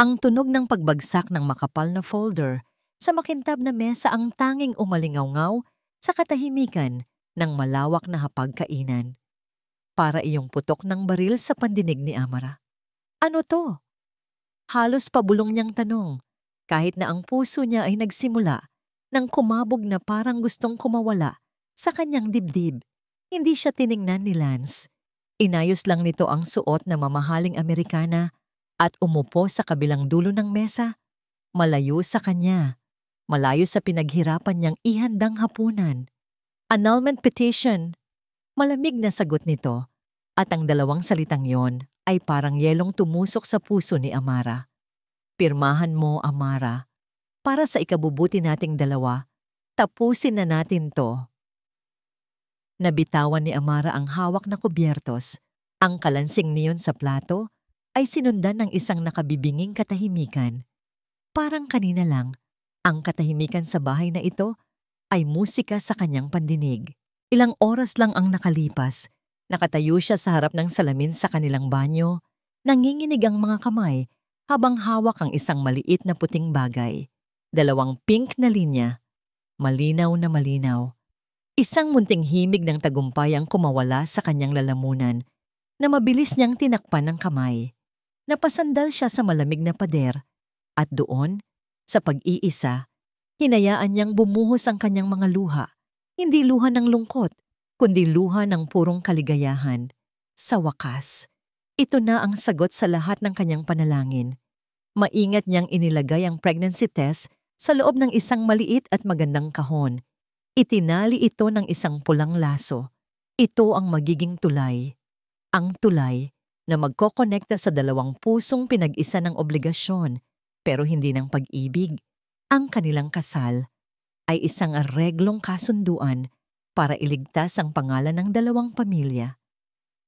Ang tunog ng pagbagsak ng makapal na folder sa makintab na mesa ang tanging umalingaw-ngaw sa katahimikan ng malawak na hapagkainan. Para iyong putok ng baril sa pandinig ni Amara. Ano to? Halos pabulong niyang tanong, kahit na ang puso niya ay nagsimula nang kumabog na parang gustong kumawala sa kanyang dibdib. Hindi siya tiningnan ni Lance. Inayos lang nito ang suot na mamahaling Amerikana at umupo sa kabilang dulo ng mesa, malayo sa kanya, malayo sa pinaghirapan niyang ihandang hapunan. Annulment petition. Malamig na sagot nito at ang dalawang salitang yon ay parang yelong tumusok sa puso ni Amara. Pirmahan mo, Amara. Para sa ikabubuti nating dalawa, tapusin na natin to. Nabitawan ni Amara ang hawak na kubyertos. Ang kalansing niyon sa plato ay sinundan ng isang nakabibinging katahimikan. Parang kanina lang, ang katahimikan sa bahay na ito ay musika sa kanyang pandinig. Ilang oras lang ang nakalipas, nakatayo siya sa harap ng salamin sa kanilang banyo, nanginginig ang mga kamay habang hawak ang isang maliit na puting bagay. Dalawang pink na linya, malinaw na malinaw. Isang munting himig ng tagumpay ang kumawala sa kanyang lalamunan na mabilis niyang tinakpan ng kamay. Napasandal siya sa malamig na pader at doon, sa pag-iisa, hinayaan niyang bumuhos ang kanyang mga luha. Hindi luha ng lungkot, kundi luha ng purong kaligayahan. Sa wakas, ito na ang sagot sa lahat ng kanyang panalangin. Maingat niyang inilagay ang pregnancy test sa loob ng isang maliit at magandang kahon. Itinali ito ng isang pulang laso. Ito ang magiging tulay. Ang tulay na magkokonekta sa dalawang pusong pinag-isa ng obligasyon pero hindi ng pag-ibig. Ang kanilang kasal ay isang areglong kasunduan para iligtas ang pangalan ng dalawang pamilya.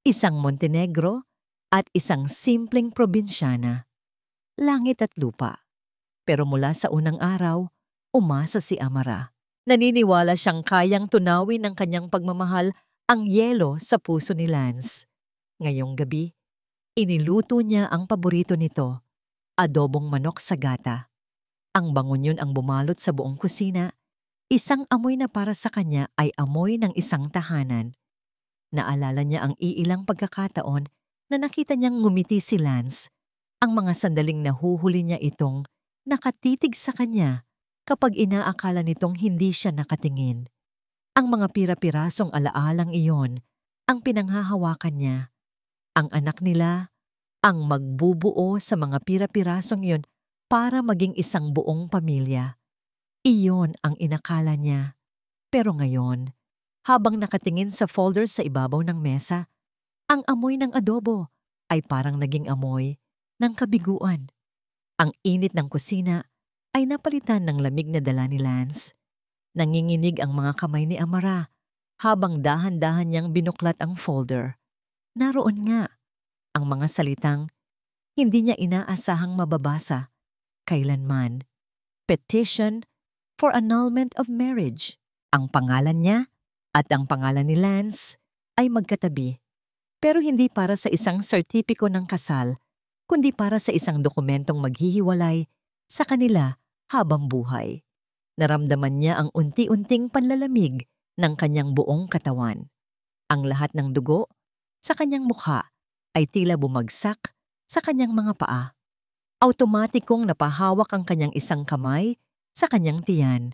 Isang Montenegro at isang simpleng probinsyana. Langit at lupa. Pero mula sa unang araw, umasa si Amara. Naniniwala siyang kayang tunawin ng kanyang pagmamahal ang yelo sa puso ni Lance. Ngayong gabi, iniluto niya ang paborito nito, adobong manok sa gata. Ang bangon yun ang bumalot sa buong kusina. Isang amoy na para sa kanya ay amoy ng isang tahanan. Naalala niya ang iilang pagkakataon na nakita niyang ngumiti si Lance. Ang mga sandaling nahuhuli niya itong nakatitig sa kanya kapag inaakala nitong hindi siya nakatingin. Ang mga pira-pirasong alaalang iyon ang pinanghahawakan niya. Ang anak nila ang magbubuo sa mga pira-pirasong iyon para maging isang buong pamilya. Iyon ang inakala niya. Pero ngayon, habang nakatingin sa folder sa ibabaw ng mesa, ang amoy ng adobo ay parang naging amoy ng kabiguan. Ang init ng kusina ay napalitan ng lamig na dala ni Lance. Nanginginig ang mga kamay ni Amara habang dahan-dahan niyang binuklat ang folder. Naroon nga ang mga salitang hindi niya inaasahang mababasa kailanman. Petition for annulment of marriage. Ang pangalan niya at ang pangalan ni Lance ay magkatabi. Pero hindi para sa isang sertipiko ng kasal, kundi para sa isang dokumentong maghihiwalay sa kanila habang buhay. Naramdaman niya ang unti-unting panlalamig ng kanyang buong katawan. Ang lahat ng dugo sa kanyang mukha ay tila bumagsak sa kanyang mga paa. Automatikong napahawak ang kanyang isang kamay sa kanyang tiyan,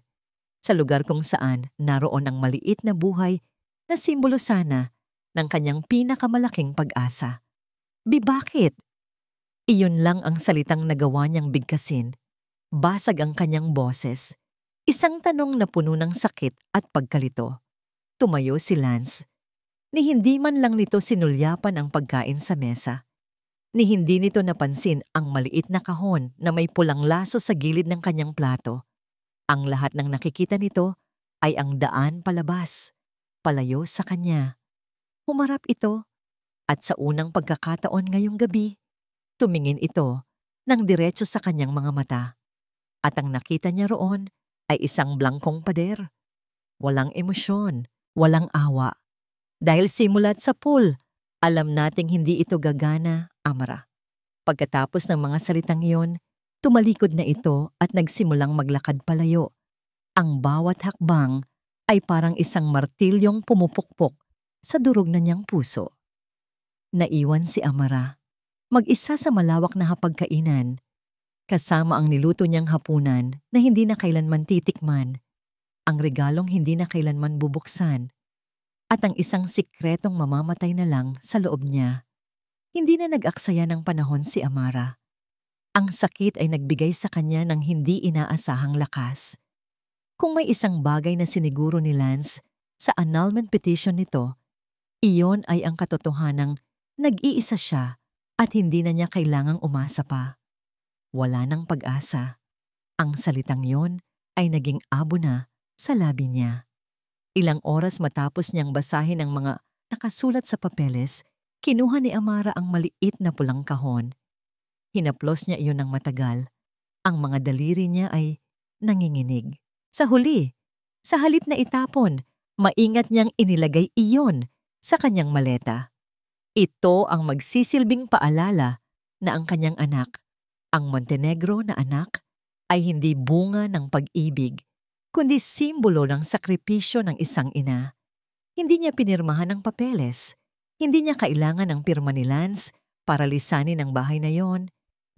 sa lugar kung saan naroon ang maliit na buhay na simbolo sana ng kanyang pinakamalaking pag-asa. Bakit? Iyon lang ang salitang nagawa niyang bigkasin. Basag ang kanyang boses. Isang tanong na puno ng sakit at pagkalito. Tumayo si Lance. Ni hindi man lang nito sinulyapan ang pagkain sa mesa. Ni hindi nito napansin ang maliit na kahon na may pulang laso sa gilid ng kanyang plato. Ang lahat ng nakikita nito ay ang daan palabas, palayo sa kanya. Humarap ito at sa unang pagkakataon ngayong gabi, tumingin ito ng diretso sa kanyang mga mata. At ang nakita niya roon ay isang blangkong pader. Walang emosyon, walang awa. Dahil simulat sa pool, alam nating hindi ito gagana, Amara. Pagkatapos ng mga salitang iyon, Tumalikod na ito at nagsimulang maglakad palayo. Ang bawat hakbang ay parang isang martilyong pumupukpok sa durog na niyang puso. Naiwan si Amara, mag-isa sa malawak na hapagkainan, kasama ang niluto niyang hapunan na hindi na kailanman titikman, ang regalong hindi na kailanman bubuksan, at ang isang sikretong mamamatay na lang sa loob niya. Hindi na nag-aksaya ng panahon si Amara. Ang sakit ay nagbigay sa kanya ng hindi inaasahang lakas. Kung may isang bagay na siniguro ni Lance sa annulment petition nito, iyon ay ang katotohanang nag-iisa siya at hindi na niya kailangang umasa pa. Wala nang pag-asa. Ang salitang yon ay naging abo na sa labi niya. Ilang oras matapos niyang basahin ang mga nakasulat sa papeles, kinuha ni Amara ang maliit na pulang kahon. Hinaplos niya iyon ng matagal. Ang mga daliri niya ay nanginginig. Sa huli, sa halip na itapon, maingat niyang inilagay iyon sa kanyang maleta. Ito ang magsisilbing paalala na ang kanyang anak, ang Montenegro na anak, ay hindi bunga ng pag-ibig, kundi simbolo ng sakripisyo ng isang ina. Hindi niya pinirmahan ng papeles. Hindi niya kailangan ng pirma ni Lance para lisanin ang bahay na yon,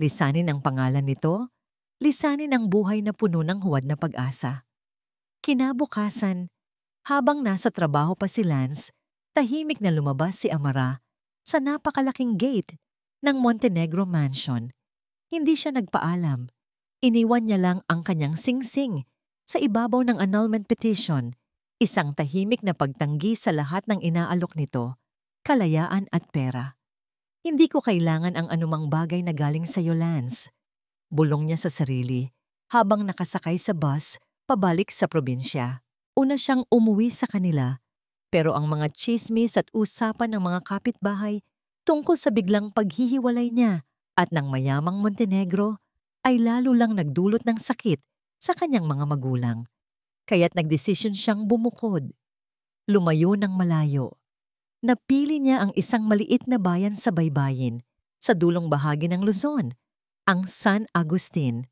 lisanin ang pangalan nito, lisanin ang buhay na puno ng huwad na pag-asa. Kinabukasan, habang nasa trabaho pa si Lance, tahimik na lumabas si Amara sa napakalaking gate ng Montenegro Mansion. Hindi siya nagpaalam. Iniwan niya lang ang kanyang singsing sa ibabaw ng annulment petition, isang tahimik na pagtanggi sa lahat ng inaalok nito, kalayaan at pera. Hindi ko kailangan ang anumang bagay na galing sa iyo, Lance. Bulong niya sa sarili habang nakasakay sa bus pabalik sa probinsya. Una siyang umuwi sa kanila, pero ang mga chismis at usapan ng mga kapitbahay tungkol sa biglang paghihiwalay niya at ng mayamang Montenegro ay lalo lang nagdulot ng sakit sa kanyang mga magulang. Kaya't nagdesisyon siyang bumukod. Lumayo ng malayo. Napili niya ang isang maliit na bayan sa baybayin sa dulong bahagi ng Luzon, ang San Agustin,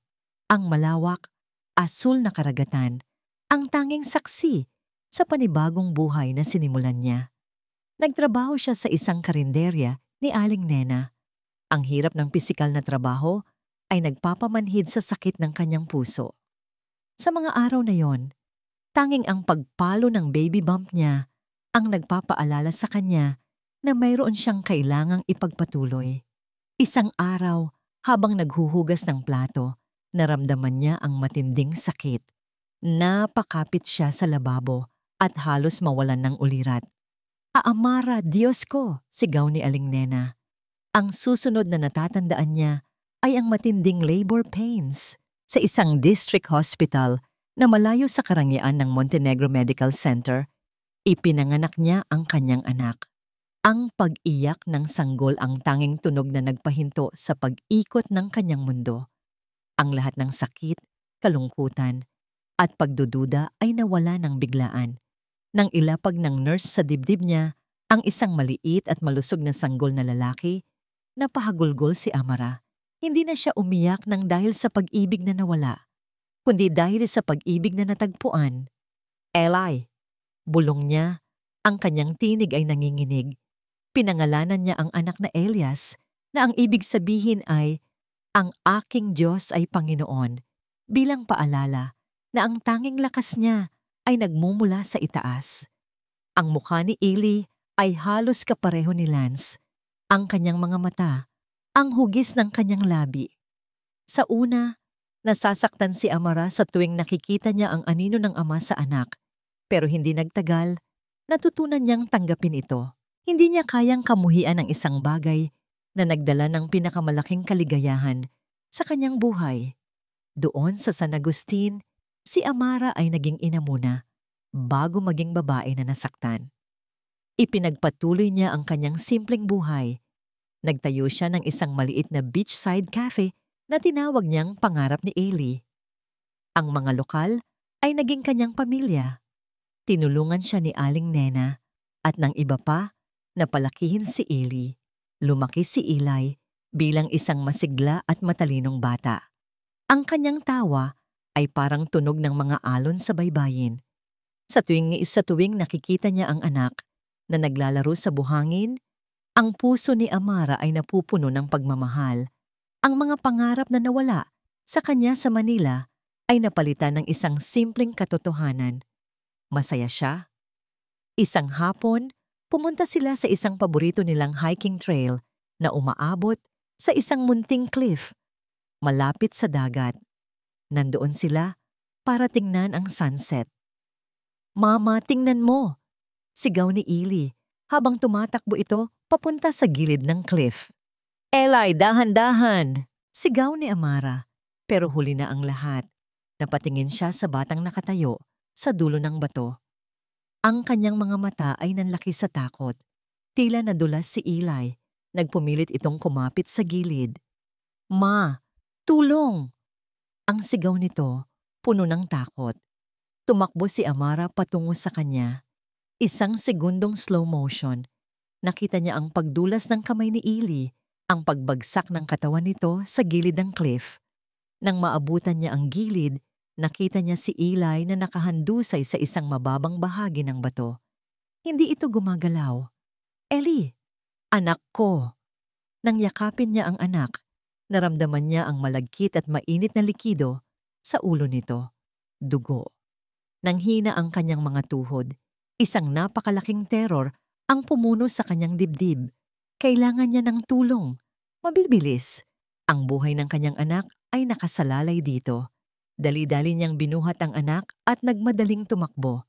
ang malawak, asul na karagatan, ang tanging saksi sa panibagong buhay na sinimulan niya. Nagtrabaho siya sa isang karinderya ni Aling Nena. Ang hirap ng pisikal na trabaho ay nagpapamanhid sa sakit ng kanyang puso. Sa mga araw na yon, tanging ang pagpalo ng baby bump niya ang nagpapaalala sa kanya na mayroon siyang kailangang ipagpatuloy. Isang araw, habang naghuhugas ng plato, naramdaman niya ang matinding sakit. Napakapit siya sa lababo at halos mawalan ng ulirat. "Amara, Diyos ko!" sigaw ni Aling Nena. Ang susunod na natatandaan niya ay ang matinding labor pains sa isang district hospital na malayo sa karangyaan ng Montenegro Medical Center. Ipinanganak niya ang kanyang anak. Ang pag-iyak ng sanggol ang tanging tunog na nagpahinto sa pag-ikot ng kanyang mundo. Ang lahat ng sakit, kalungkutan, at pagdududa ay nawala ng biglaan. Nang ilapag ng nurse sa dibdib niya ang isang maliit at malusog na sanggol na lalaki, napahagulgol si Amara. Hindi na siya umiyak nang dahil sa pag-ibig na nawala, kundi dahil sa pag-ibig na natagpuan. "Eli!" Bulong niya, ang kanyang tinig ay nanginginig. Pinangalanan niya ang anak na Elias, na ang ibig sabihin ay, "Ang aking Diyos ay Panginoon," bilang paalala na ang tanging lakas niya ay nagmumula sa itaas. Ang mukha ni Eli ay halos kapareho ni Lance. Ang kanyang mga mata, ang hugis ng kanyang labi. Sa una, nasasaktan si Amara sa tuwing nakikita niya ang anino ng ama sa anak. Pero hindi nagtagal, natutunan niyang tanggapin ito. Hindi niya kayang kamuhian ang isang bagay na nagdala ng pinakamalaking kaligayahan sa kanyang buhay. Doon sa San Agustin, si Amara ay naging ina muna, bago maging babae na nasaktan. Ipinagpatuloy niya ang kanyang simpleng buhay. Nagtayo siya ng isang maliit na beachside cafe na tinawag niyang pangarap ni Eli. Ang mga lokal ay naging kanyang pamilya. Tinulungan siya ni Aling Nena at ng iba pa na palakihin si Eli. Lumaki si Eli bilang isang masigla at matalinong bata. Ang kanyang tawa ay parang tunog ng mga alon sa baybayin. Sa tuwing nakikita niya ang anak na naglalaro sa buhangin, ang puso ni Amara ay napupuno ng pagmamahal. Ang mga pangarap na nawala sa kanya sa Manila ay napalitan ng isang simpleng katotohanan. Masaya siya. Isang hapon, pumunta sila sa isang paborito nilang hiking trail na umaabot sa isang munting cliff malapit sa dagat. Nandoon sila para tingnan ang sunset. "Mama, tingnan mo!" Sigaw ni Eli habang tumatakbo ito papunta sa gilid ng cliff. "Eli, dahan-dahan!" Sigaw ni Amara, pero huli na ang lahat. Napatingin siya sa batang nakatayo sa dulo ng bato. Ang kanyang mga mata ay nanlaki sa takot. Tila nadulas si Eli. Nagpumilit itong kumapit sa gilid. "Ma, tulong!" Ang sigaw nito, puno ng takot. Tumakbo si Amara patungo sa kanya. Isang segundong slow motion. Nakita niya ang pagdulas ng kamay ni Eli, ang pagbagsak ng katawan nito sa gilid ng cliff. Nang maabutan niya ang gilid, nakita niya si Eli na nakahandusay sa isang mababang bahagi ng bato. Hindi ito gumagalaw. "Eli, anak ko!" Nang yakapin niya ang anak, naramdaman niya ang malagkit at mainit na likido sa ulo nito. Dugo. Nanghina ang kanyang mga tuhod. Isang napakalaking terror ang pumuno sa kanyang dibdib. Kailangan niya ng tulong. Mabibilis. Ang buhay ng kanyang anak ay nakasalalay dito. Dali-dali niyang binuhat ang anak at nagmadaling tumakbo.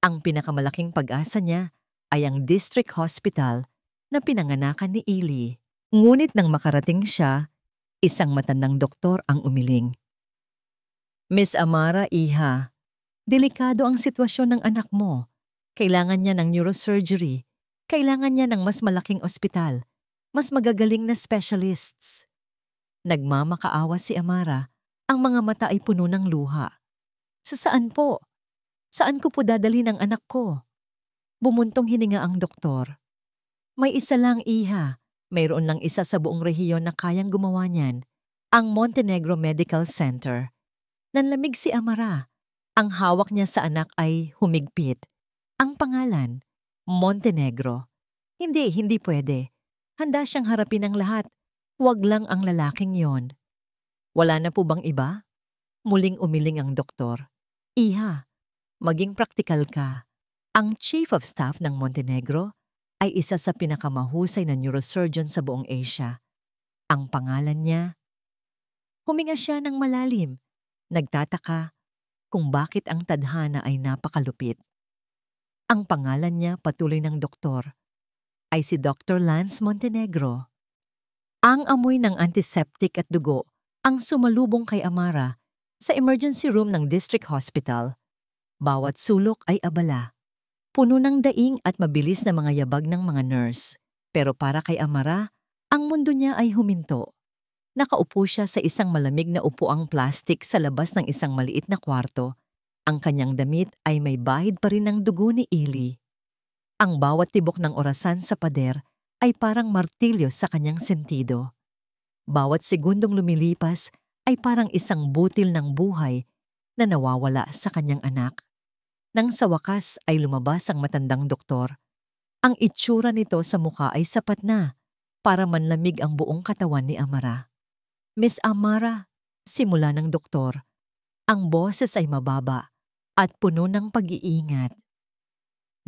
Ang pinakamalaking pag-asa niya ay ang district hospital na pinanganakan ni Eli. Ngunit nang makarating siya, isang matandang doktor ang umiling. "Miss Amara, iha, delikado ang sitwasyon ng anak mo. Kailangan niya ng neurosurgery. Kailangan niya ng mas malaking ospital, mas magagaling na specialists." Nagmamakaawa si Amara. Ang mga mata ay puno ng luha. Saan po? Saan ko po dadalhin ang anak ko?" Bumuntong hininga ang doktor. "May isa lang, iha. Mayroon lang isa sa buong rehiyon na kayang gumawa niyan. Ang Montenegro Medical Center." Nanlamig si Amara. Ang hawak niya sa anak ay humigpit. Ang pangalan, Montenegro. Hindi pwede. Handa siyang harapin ang lahat. Huwag lang ang lalaking yon. "Wala na po bang iba?" Muling umiling ang doktor. "Iha, maging praktikal ka. Ang Chief of Staff ng Montenegro ay isa sa pinakamahusay na neurosurgeon sa buong Asia. Ang pangalan niya..." Huminga siya ng malalim. Nagtataka kung bakit ang tadhana ay napakalupit. Ang pangalan niya, patuloy ng doktor, ay si Dr. Lance Montenegro. Ang amoy ng antiseptic at dugo ang sumalubong kay Amara sa emergency room ng district hospital. Bawat sulok ay abala. Puno ng daing at mabilis na mga yabag ng mga nurse. Pero para kay Amara, ang mundo niya ay huminto. Nakaupo siya sa isang malamig na upuang plastik sa labas ng isang maliit na kwarto. Ang kanyang damit ay may bahid pa rin ng dugo ni Eli. Ang bawat tibok ng orasan sa pader ay parang martilyo sa kanyang sentido. Bawat segundong lumilipas ay parang isang butil ng buhay na nawawala sa kanyang anak. Nang sa wakas ay lumabas ang matandang doktor, ang itsura nito sa mukha ay sapat na para manlamig ang buong katawan ni Amara. "Miss Amara," simula ng doktor. Ang boses ay mababa at puno ng pag-iingat.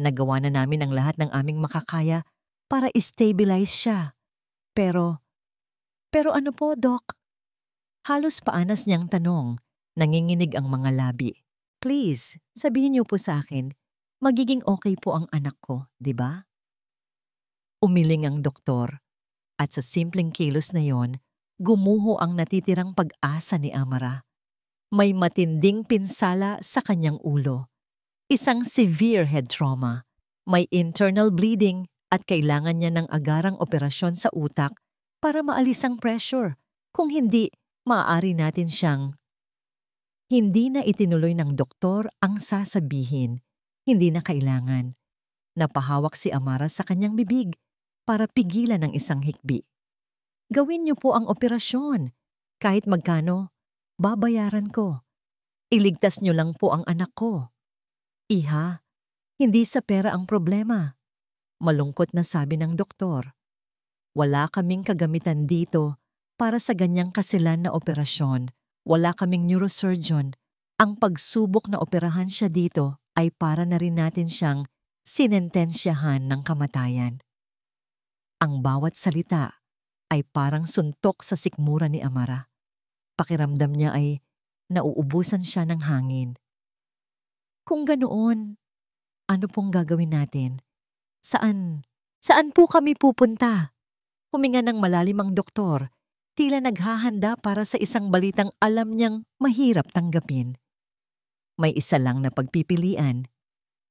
"Nagawa na namin ang lahat ng aming makakaya para i-stabilize siya. Pero ano po, Doc?" Halos paanas niyang tanong, nanginginig ang mga labi. "Please, sabihin niyo po sa akin, magiging okay po ang anak ko, di ba?" Umiling ang doktor, at sa simpleng kilos na yon, gumuho ang natitirang pag-asa ni Amara. May matinding pinsala sa kanyang ulo. Isang severe head trauma. May internal bleeding at kailangan niya ng agarang operasyon sa utak para maalis ang pressure. Kung hindi, maaari natin siyang... Hindi na itinuloy ng doktor ang sasabihin. Hindi na kailangan. Napahawak si Amara sa kanyang bibig para pigilan ang isang hikbi. "Gawin niyo po ang operasyon. Kahit magkano, babayaran ko. Iligtas niyo lang po ang anak ko. Iha, hindi sa pera ang problema. Malungkot na sabi ng doktor. Wala kaming kagamitan dito para sa ganyang kasilan na operasyon. Wala kaming neurosurgeon. Ang pagsubok na operahan siya dito ay para na rin natin siyang sinentensyahan ng kamatayan. Ang bawat salita ay parang suntok sa sikmura ni Amara. Pakiramdam niya ay nauubusan siya ng hangin. Kung ganoon, ano pong gagawin natin? Saan po kami pupunta? Huminga ng malalim ang doktor, tila naghahanda para sa isang balitang alam niyang mahirap tanggapin. May isa lang na pagpipilian,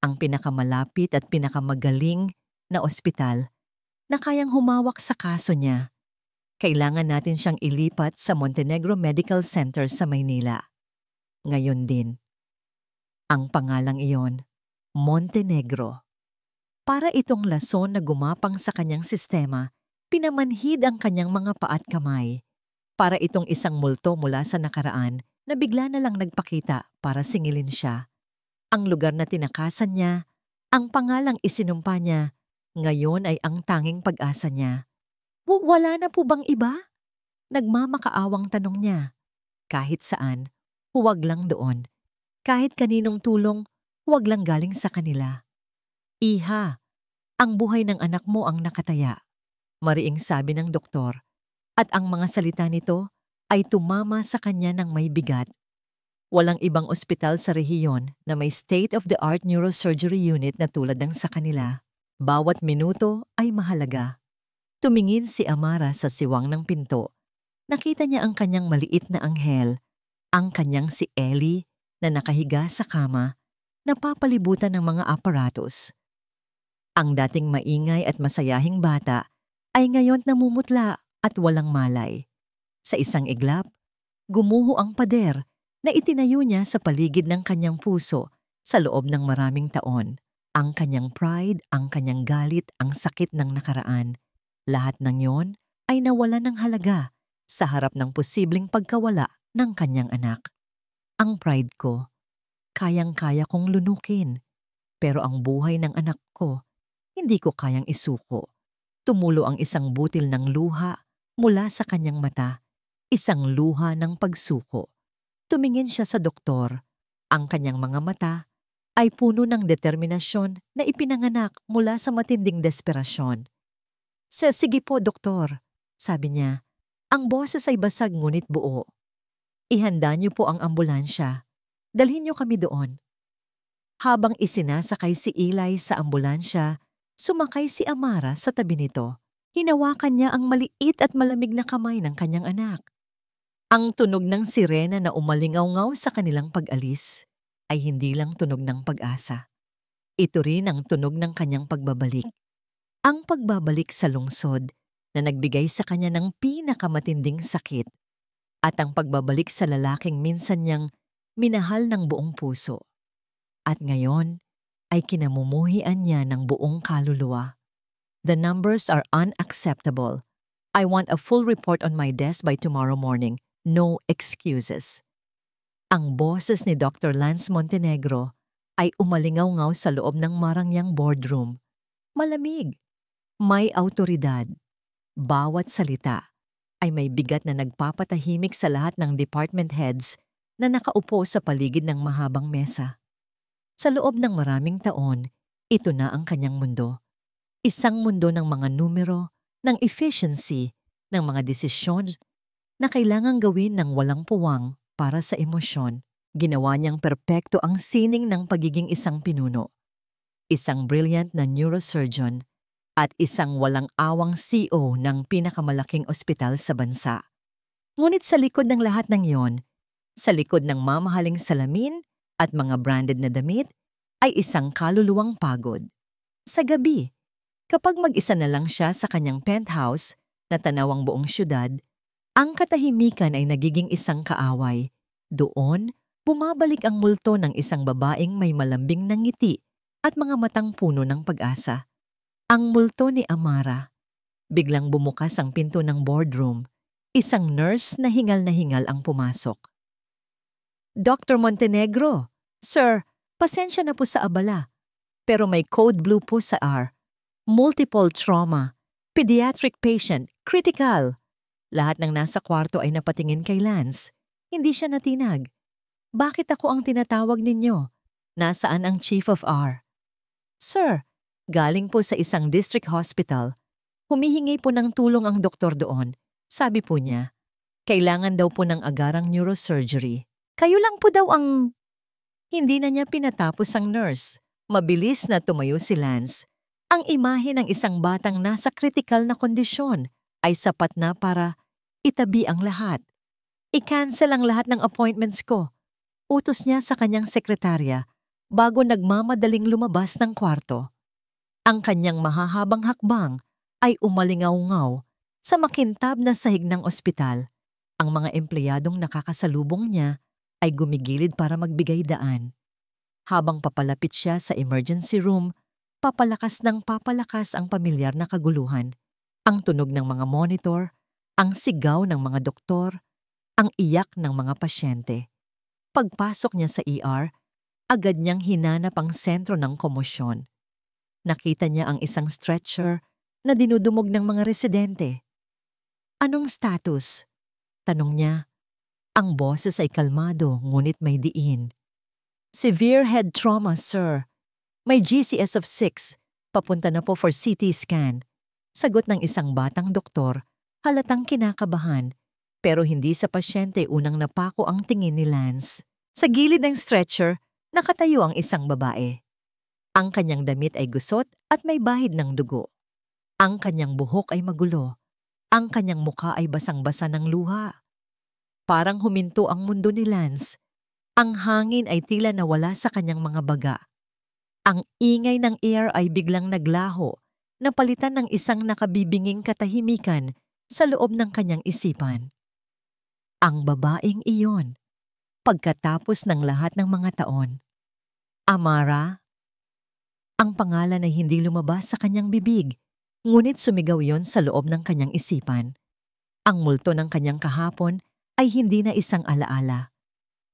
ang pinakamalapit at pinakamagaling na ospital na kayang humawak sa kaso niya. Kailangan natin siyang ilipat sa Montenegro Medical Center sa Maynila. Ngayon din. Ang pangalang iyon, Montenegro. Para itong lason na gumapang sa kanyang sistema, pinamanhid ang kanyang mga paa at kamay. Para itong isang multo mula sa nakaraan na bigla na lang nagpakita para singilin siya. Ang lugar na tinakasan niya, ang pangalang isinumpa niya, ngayon ay ang tanging pag-asa niya. Wala na po bang iba? Nagmamakaawang tanong niya. Kahit saan, huwag lang doon. Kahit kaninong tulong, huwag lang galing sa kanila. Iha, ang buhay ng anak mo ang nakataya, mariing sabi ng doktor, at ang mga salita nito ay tumama sa kanya ng may bigat. Walang ibang ospital sa rehiyon na may state-of-the-art neurosurgery unit na tulad ng sa kanila. Bawat minuto ay mahalaga. Tumingin si Amara sa siwang ng pinto. Nakita niya ang kanyang maliit na anghel, ang kanyang si Ellie na nakahiga sa kama, napapalibutan ng mga aparatos. Ang dating maingay at masayahing bata ay ngayon namumutla at walang malay. Sa isang iglap, gumuho ang pader na itinayo niya sa paligid ng kanyang puso sa loob ng maraming taon. Ang kanyang pride, ang kanyang galit, ang sakit ng nakaraan. Lahat ng yon ay nawala ng halaga sa harap ng posibleng pagkawala ng kanyang anak. Ang pride ko, kayang-kaya kong lunukin. Pero ang buhay ng anak ko, hindi ko kayang isuko. Tumulo ang isang butil ng luha mula sa kanyang mata, isang luha ng pagsuko. Tumingin siya sa doktor. Ang kanyang mga mata ay puno ng determinasyon na ipinanganak mula sa matinding desperasyon. Sige po, doktor, sabi niya. Ang boses ay basag ngunit buo. Ihanda niyo po ang ambulansya. Dalhin niyo kami doon. Habang isinasakay si Eli sa ambulansya, sumakay si Amara sa tabi nito. Hinawakan niya ang maliit at malamig na kamay ng kanyang anak. Ang tunog ng sirena na umalingaw-ngaw sa kanilang pag-alis ay hindi lang tunog ng pag-asa. Ito rin ang tunog ng kanyang pagbabalik. Ang pagbabalik sa lungsod na nagbigay sa kanya ng pinakamatinding sakit at ang pagbabalik sa lalaking minsan niyang minahal ng buong puso. At ngayon ay kinamumuhian niya ng buong kaluluwa. The numbers are unacceptable. I want a full report on my desk by tomorrow morning. No excuses. Ang boses ni Dr. Lance Montenegro ay umalingaw-ngaw sa loob ng marangyang boardroom. Malamig. May awtoridad. Bawat salita ay may bigat na nagpapatahimik sa lahat ng department heads na nakaupo sa paligid ng mahabang mesa. Sa loob ng maraming taon, ito na ang kanyang mundo. Isang mundo ng mga numero, ng efficiency, ng mga desisyon na kailangang gawin ng walang puwang para sa emosyon. Ginawa niyang perpekto ang sining ng pagiging isang pinuno. Isang brilliant na neurosurgeon at isang walang awang CEO ng pinakamalaking ospital sa bansa. Ngunit sa likod ng lahat ng iyon, sa likod ng mamahaling salamin at mga branded na damit, ay isang kaluluwang pagod. Sa gabi, kapag mag-isa na lang siya sa kanyang penthouse na tanaw ang buong syudad, ang katahimikan ay nagiging isang kaaway. Doon, bumabalik ang multo ng isang babaeng may malambing na ngiti at mga matang puno ng pag-asa. Ang multo ni Amara. Biglang bumukas ang pinto ng boardroom. Isang nurse na hingal ang pumasok. Dr. Montenegro, Sir, pasensya na po sa abala, pero may code blue po sa R. Multiple trauma, pediatric patient, critical. Lahat ng nasa kwarto ay napatingin kay Lance. Hindi siya natinag. Bakit ako ang tinatawag ninyo? Nasaan ang Chief of R? Sir, galing po sa isang district hospital. Humihingi po ng tulong ang doktor doon. Sabi po niya, kailangan daw po ng agarang neurosurgery. Kayo lang po daw ang... Hindi na niya pinatapos ang nurse. Mabilis na tumayo si Lance. Ang imahe ng isang batang nasa kritikal na kondisyon ay sapat na para itabi ang lahat. I-cancel ang lahat ng appointments ko. Utos niya sa kanyang sekretarya bago nagmamadaling lumabas ng kwarto. Ang kanyang mahahabang hakbang ay umalingaw-ngaw sa makintab na sahig ng ospital. Ang mga empleyadong nakakasalubong niya ay gumigilid para magbigay daan. Habang papalapit siya sa emergency room, papalakas ng papalakas ang pamilyar na kaguluhan. Ang tunog ng mga monitor, ang sigaw ng mga doktor, ang iyak ng mga pasyente. Pagpasok niya sa ER, agad niyang hinanap ang sentro ng komosyon. Nakita niya ang isang stretcher na dinudumog ng mga residente. Anong status? Tanong niya. Ang boses ay kalmado ngunit may diin. Severe head trauma, sir. May GCS of 6. Papunta na po for CT scan. Sagot ng isang batang doktor, halatang kinakabahan. Pero hindi sa pasyente unang napako ang tingin ni Lance. Sa gilid ng stretcher, nakatayo ang isang babae. Ang kanyang damit ay gusot at may bahid ng dugo. Ang kanyang buhok ay magulo. Ang kanyang mukha ay basang-basa ng luha. Parang huminto ang mundo ni Lance. Ang hangin ay tila nawala sa kanyang mga baga. Ang ingay ng air ay biglang naglaho, napalitan ng isang nakabibinging katahimikan sa loob ng kanyang isipan. Ang babaeng iyon, pagkatapos ng lahat ng mga taon. Amara? Ang pangalan ay hindi lumabas sa kanyang bibig, ngunit sumigaw yon sa loob ng kanyang isipan. Ang multo ng kanyang kahapon ay hindi na isang alaala.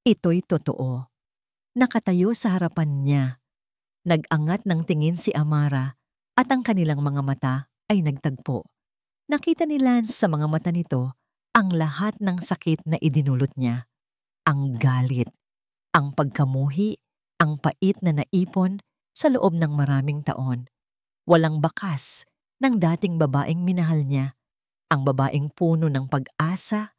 Ito'y totoo. Nakatayo sa harapan niya. Nag-angat ng tingin si Amara at ang kanilang mga mata ay nagtagpo. Nakita ni Lance sa mga mata nito ang lahat ng sakit na idinulot niya. Ang galit, ang pagkamuhi, ang pait na naipon sa loob ng maraming taon. Walang bakas ng dating babaeng minahal niya, ang babaeng puno ng pag-asa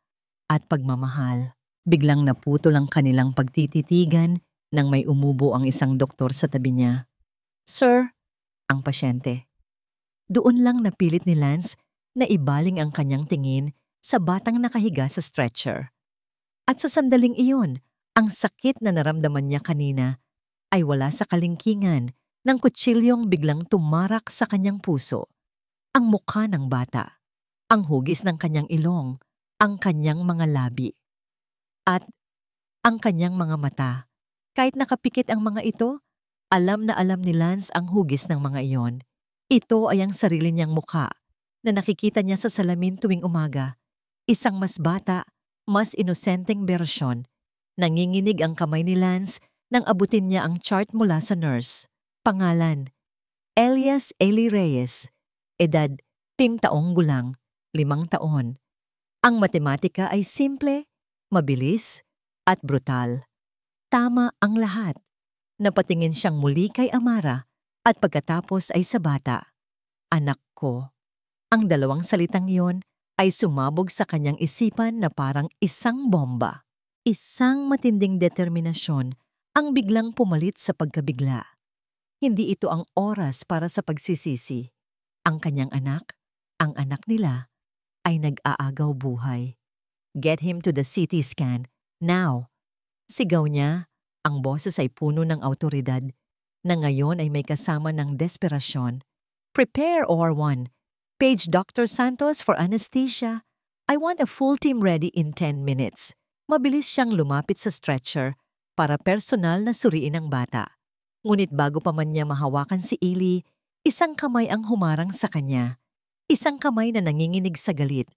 at pagmamahal. Biglang naputol ang kanilang pagtititigan nang may umubo ang isang doktor sa tabi niya. Sir, ang pasyente. Doon lang napilit ni Lance na ibaling ang kanyang tingin sa batang nakahiga sa stretcher. At sa sandaling iyon, ang sakit na naramdaman niya kanina ay wala sa kalingkingan ng kutsilyong biglang tumarak sa kanyang puso. Ang mukha ng bata, ang hugis ng kanyang ilong, ang kanyang mga labi, at ang kanyang mga mata. Kahit nakapikit ang mga ito, alam na alam ni Lance ang hugis ng mga iyon. Ito ay ang sarili niyang mukha na nakikita niya sa salamin tuwing umaga. Isang mas bata, mas inosenteng bersyon. Nanginginig ang kamay ni Lance nang abutin niya ang chart mula sa nurse. Pangalan, Elias Eli Reyes. Edad, 5 taong gulang, 5 taon. Ang matematika ay simple, mabilis, at brutal. Tama ang lahat. Napatingin siyang muli kay Amara at pagkatapos ay sa bata. Anak ko. Ang dalawang salitang iyon ay sumabog sa kanyang isipan na parang isang bomba. Isang matinding determinasyon ang biglang pumalit sa pagkabigla. Hindi ito ang oras para sa pagsisisi. Ang kanyang anak, ang anak nila, ay nag-aagaw buhay. Get him to the CT scan, now. Sigaw niya, ang boses ay puno ng awtoridad na ngayon ay may kasama ng desperasyon. Prepare OR1. Page Dr. Santos for anesthesia. I want a full team ready in 10 minutes. Mabilis siyang lumapit sa stretcher para personal na suriin ang bata. Ngunit bago pa man niya mahawakan si Eli, isang kamay ang humarang sa kanya. Isang kamay na nanginginig sa galit.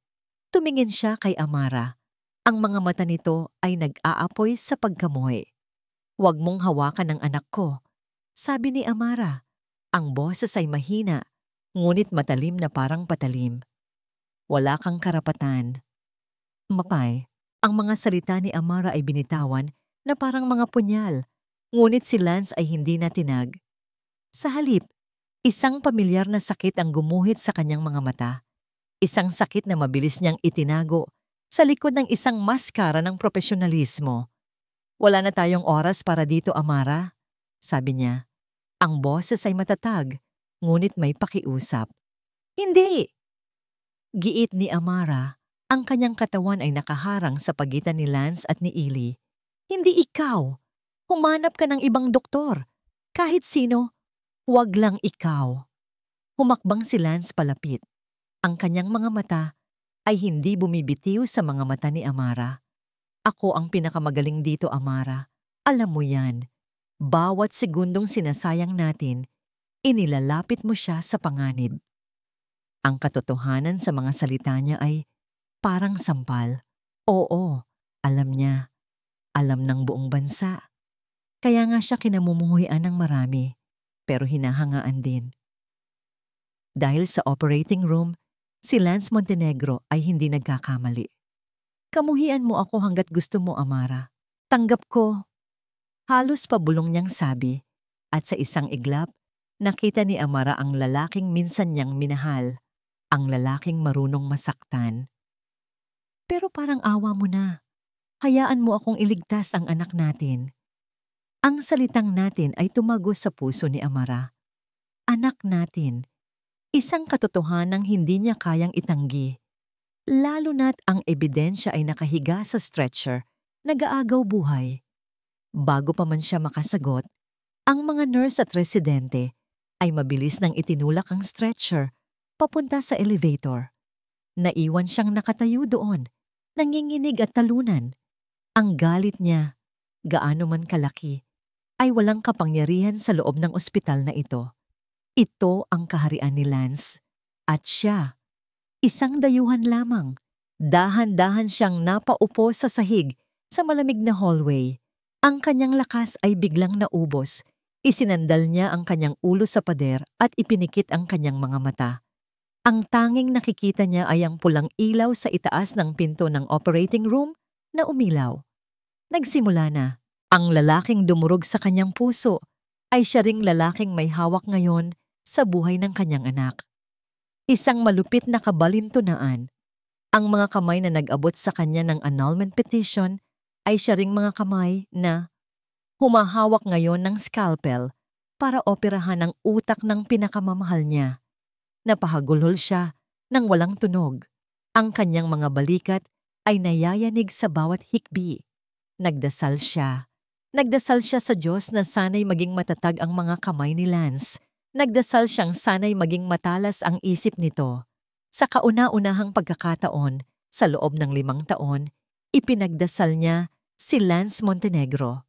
Tumingin siya kay Amara. Ang mga mata nito ay nag-aapoy sa pagkamuhi. "Huwag mong hawakan ang anak ko," sabi ni Amara. Ang boses ay mahina, ngunit matalim na parang patalim. "Wala kang karapatan." Mapay, ang mga salita ni Amara ay binitawan na parang mga punyal, ngunit si Lance ay hindi natinag. Sa halip, isang pamilyar na sakit ang gumuhit sa kanyang mga mata. Isang sakit na mabilis niyang itinago sa likod ng isang maskara ng profesionalismo. "Wala na tayong oras para dito, Amara," sabi niya. Ang boses ay matatag, ngunit may pakiusap. "Hindi!" Giit ni Amara, ang kanyang katawan ay nakaharang sa pagitan ni Lance at ni Illy. "Hindi ikaw! Humanap ka ng ibang doktor. Kahit sino, huwag lang ikaw." Humakbang si Lance palapit. Ang kanyang mga mata ay hindi bumibitiw sa mga mata ni Amara. "Ako ang pinakamagaling dito, Amara. Alam mo yan. Bawat segundong sinasayang natin, inilalapit mo siya sa panganib." Ang katotohanan sa mga salita niya ay parang sampal. Oo, alam niya. Alam ng buong bansa. Kaya nga siya kinamumuhian ng marami, pero hinahangaan din. Dahil sa operating room, si Lance Montenegro ay hindi nagkakamali. "Kamuhian mo ako hanggat gusto mo, Amara. Tanggap ko." Halos pabulong niyang sabi, at sa isang iglap, nakita ni Amara ang lalaking minsan niyang minahal, ang lalaking marunong masaktan. "Pero parang awa mo na. Hayaan mo akong iligtas ang anak natin." Ang salitang natin ay tumago sa puso ni Amara. Anak natin. Isang katotohanang hindi niya kayang itanggi. Lalo na't ang ebidensya ay nakahiga sa stretcher, nag-aagaw buhay. Bago pa man siya makasagot, ang mga nurse at residente ay mabilis nang itinulak ang stretcher papunta sa elevator. Naiwan siyang nakatayo doon, nanginginig at talunan. Ang galit niya, gaano man kalaki, ay walang kapangyarihan sa loob ng ospital na ito. Ito ang kaharian ni Lance. At siya, isang dayuhan lamang. Dahan-dahan siyang napaupo sa sahig sa malamig na hallway. Ang kanyang lakas ay biglang naubos. Isinandal niya ang kanyang ulo sa pader at ipinikit ang kanyang mga mata. Ang tanging nakikita niya ay ang pulang ilaw sa itaas ng pinto ng operating room na umilaw. Nagsimula na. Ang lalaking dumurog sa kanyang puso ay siya ring lalaking may hawak ngayon sa buhay ng kanyang anak. Isang malupit na kabalintunaan. Ang mga kamay na nag-abot sa kanya ng annulment petition ay siya ring mga kamay na humahawak ngayon ng scalpel para operahan ang utak ng pinakamamahal niya. Napahagulhol siya nang walang tunog. Ang kanyang mga balikat ay nayayanig sa bawat hikbi. Nagdasal siya. Nagdasal siya sa Diyos na sana'y maging matatag ang mga kamay ni Lance. Nagdasal siyang sana'y maging matalas ang isip nito. Sa kauna-unahang pagkakataon, sa loob ng 5 taon, ipinagdasal niya si Lance Montenegro.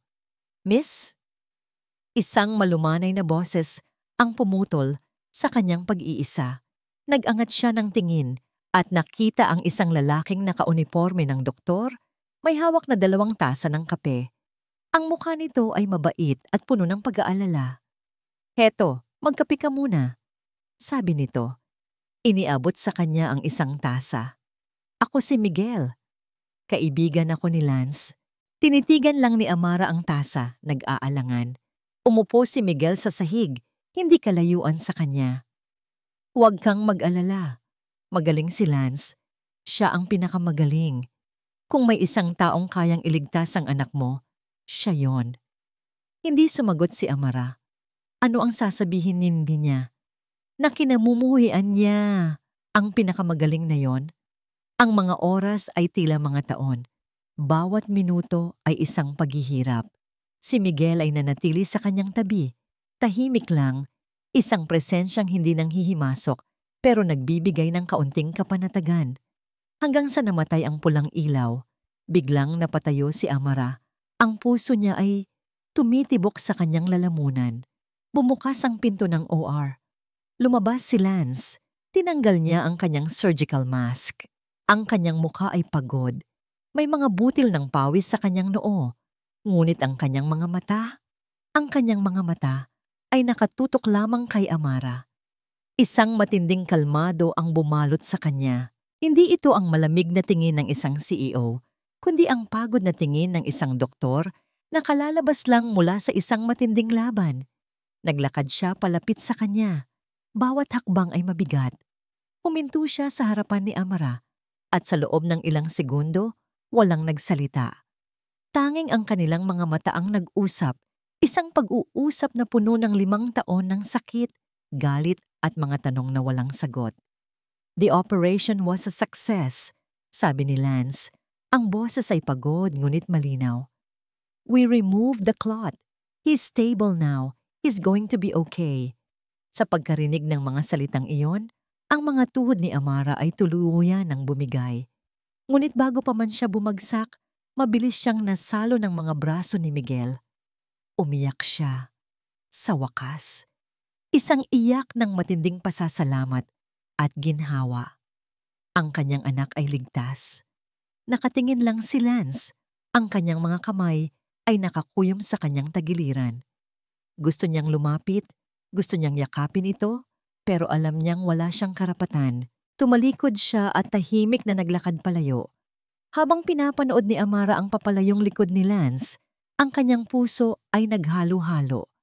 "Miss?" Isang malumanay na boses ang pumutol sa kanyang pag-iisa. Nag-angat siya ng tingin at nakita ang isang lalaking nakauniporme ng doktor, may hawak na 2 tasa ng kape. Ang mukha nito ay mabait at puno ng pag-aalala. "Heto, magkape ka muna," sabi nito. Iniabot sa kanya ang isang tasa. "Ako si Miguel. Kaibigan ako ni Lance." Tinitigan lang ni Amara ang tasa, nag-aalangan. Umupo si Miguel sa sahig, hindi kalayuan sa kanya. "Huwag kang mag-alala. Magaling si Lance. Siya ang pinakamagaling. Kung may isang taong kayang iligtas ang anak mo, siya yon." Hindi sumagot si Amara. Ano ang sasabihin niya? Na kinamumuhian niya ang pinakamagaling na yon? Ang mga oras ay tila mga taon. Bawat minuto ay isang paghihirap. Si Miguel ay nanatili sa kanyang tabi. Tahimik lang, isang presensyang hindi nang hihimasok pero nagbibigay ng kaunting kapanatagan. Hanggang sa namatay ang pulang ilaw, biglang napatayo si Amara. Ang puso niya ay tumitibok sa kanyang lalamunan. Bumukas ang pinto ng OR. Lumabas si Lance. Tinanggal niya ang kanyang surgical mask. Ang kanyang mukha ay pagod. May mga butil ng pawis sa kanyang noo, ngunit ang kanyang mga mata ay nakatutok lamang kay Amara. Isang matinding kalmado ang bumalot sa kanya. Hindi ito ang malamig na tingin ng isang CEO, kundi ang pagod na tingin ng isang doktor na kalalabas lang mula sa isang matinding laban. Naglakad siya palapit sa kanya. Bawat hakbang ay mabigat. Huminto siya sa harapan ni Amara at sa loob ng ilang segundo, walang nagsalita. Tanging ang kanilang mga mata ang nag-usap, isang pag-uusap na puno ng 5 taon ng sakit, galit at mga tanong na walang sagot. The operation was a success, sabi ni Lance. Ang boses ay pagod ngunit malinaw. We removed the clot. He's stable now. He's going to be okay. Sa pagkarinig ng mga salitang iyon, ang mga tuhod ni Amara ay tuluyan ng bumigay. Ngunit bago pa man siya bumagsak, mabilis siyang nasalo ng mga braso ni Miguel. Umiyak siya. Sa wakas, isang iyak ng matinding pasasalamat at ginhawa. Ang kanyang anak ay ligtas. Nakatingin lang si Lance. Ang kanyang mga kamay ay nakakuyom sa kanyang tagiliran. Gusto niyang lumapit, gusto niyang yakapin ito, pero alam niyang wala siyang karapatan. Tumalikod siya at tahimik na naglakad palayo. Habang pinapanood ni Amara ang papalayong likod ni Lance, ang kanyang puso ay naghalo-halo.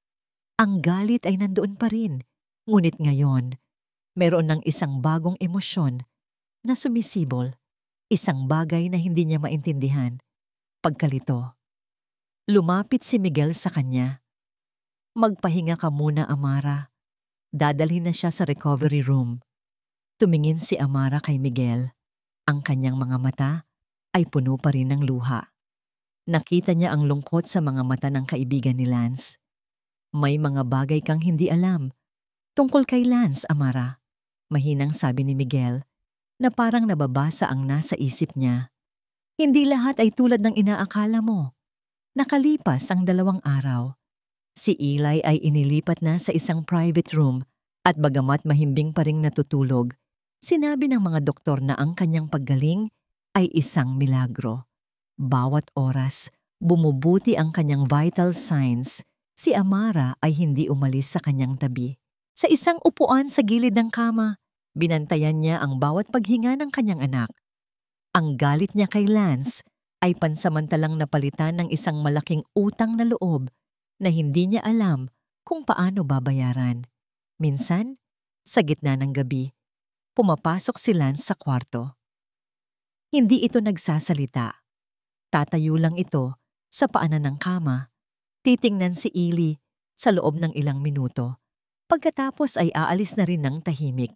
Ang galit ay nandoon pa rin, ngunit ngayon, meron ng isang bagong emosyon na sumisibol, isang bagay na hindi niya maintindihan. Pagkalito. Lumapit si Miguel sa kanya. Magpahinga ka muna, Amara. Dadalhin na siya sa recovery room. Tumingin si Amara kay Miguel. Ang kanyang mga mata ay puno pa rin ng luha. Nakita niya ang lungkot sa mga mata ng kaibigan ni Lance. May mga bagay kang hindi alam. Tungkol kay Lance, Amara. Mahinang sabi ni Miguel na parang nababasa ang nasa isip niya. Hindi lahat ay tulad ng inaakala mo. Nakalipas ang 2 araw. Si Eli ay inilipat na sa isang private room at bagamat mahimbing pa ring natutulog, sinabi ng mga doktor na ang kanyang paggaling ay isang milagro. Bawat oras, bumubuti ang kanyang vital signs. Si Amara ay hindi umalis sa kanyang tabi. Sa isang upuan sa gilid ng kama, binantayan niya ang bawat paghinga ng kanyang anak. Ang galit niya kay Lance ay pansamantalang napalitan ng isang malaking utang na loob na hindi niya alam kung paano babayaran. Minsan, sa gitna ng gabi, pumapasok si Lance sa kwarto. Hindi ito nagsasalita. Tatayo lang ito sa paanan ng kama. Titingnan si Eli sa loob ng ilang minuto. Pagkatapos ay aalis na rin ng tahimik.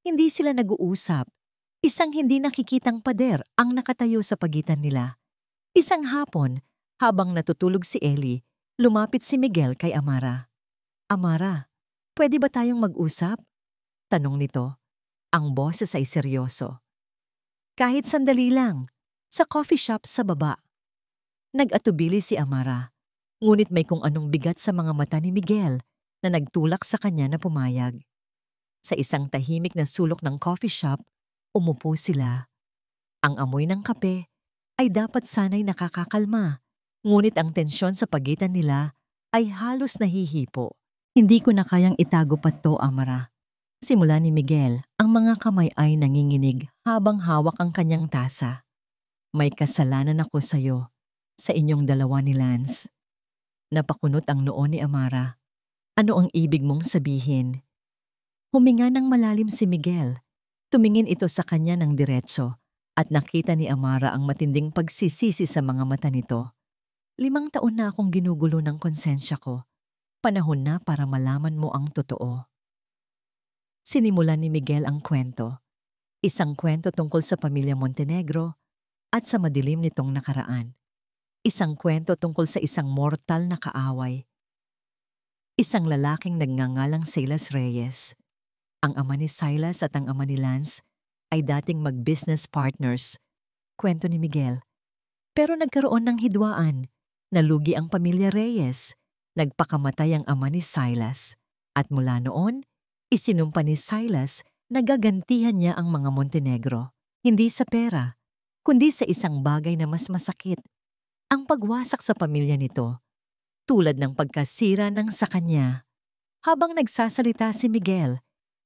Hindi sila nag-uusap. Isang hindi nakikitang pader ang nakatayo sa pagitan nila. Isang hapon, habang natutulog si Eli, lumapit si Miguel kay Amara. Amara, pwede ba tayong mag-usap? Tanong nito. Ang boses ay seryoso. Kahit sandali lang, sa coffee shop sa baba. Nag-atubili si Amara. Ngunit may kung anong bigat sa mga mata ni Miguel na nagtulak sa kanya na pumayag. Sa isang tahimik na sulok ng coffee shop, umupo sila. Ang amoy ng kape ay dapat sana'y nakakakalma, ngunit ang tensyon sa pagitan nila ay halos nahihipo. Hindi ko na kayang itago pa to, Amara. Simula ni Miguel, ang mga kamay ay nanginginig habang hawak ang kanyang tasa. May kasalanan ako sa'yo, sa inyong dalawa ni Lance. Napakunot ang noo ni Amara. Ano ang ibig mong sabihin? Huminga ng malalim si Miguel. Tumingin ito sa kanya ng diretso at nakita ni Amara ang matinding pagsisisi sa mga mata nito. 5 taon na akong ginugulo ng konsensya ko. Panahon na para malaman mo ang totoo. Sinimulan ni Miguel ang kwento. Isang kwento tungkol sa pamilya Montenegro at sa madilim nitong nakaraan. Isang kwento tungkol sa isang mortal na kaaway. Isang lalaking nagngangalang Silas Reyes. Ang ama ni Silas at ang ama ni Lance ay dating mag-business partners. Kwento ni Miguel. Pero nagkaroon ng hidwaan. Nalugi ang pamilya Reyes. Nagpakamatay ang ama ni Silas. At mula noon, isinumpa ni Silas na gagantihan niya ang mga Montenegro. Hindi sa pera, kundi sa isang bagay na mas masakit, ang pagwasak sa pamilya nito, tulad ng pagkasira ng sa kanya. Habang nagsasalita si Miguel,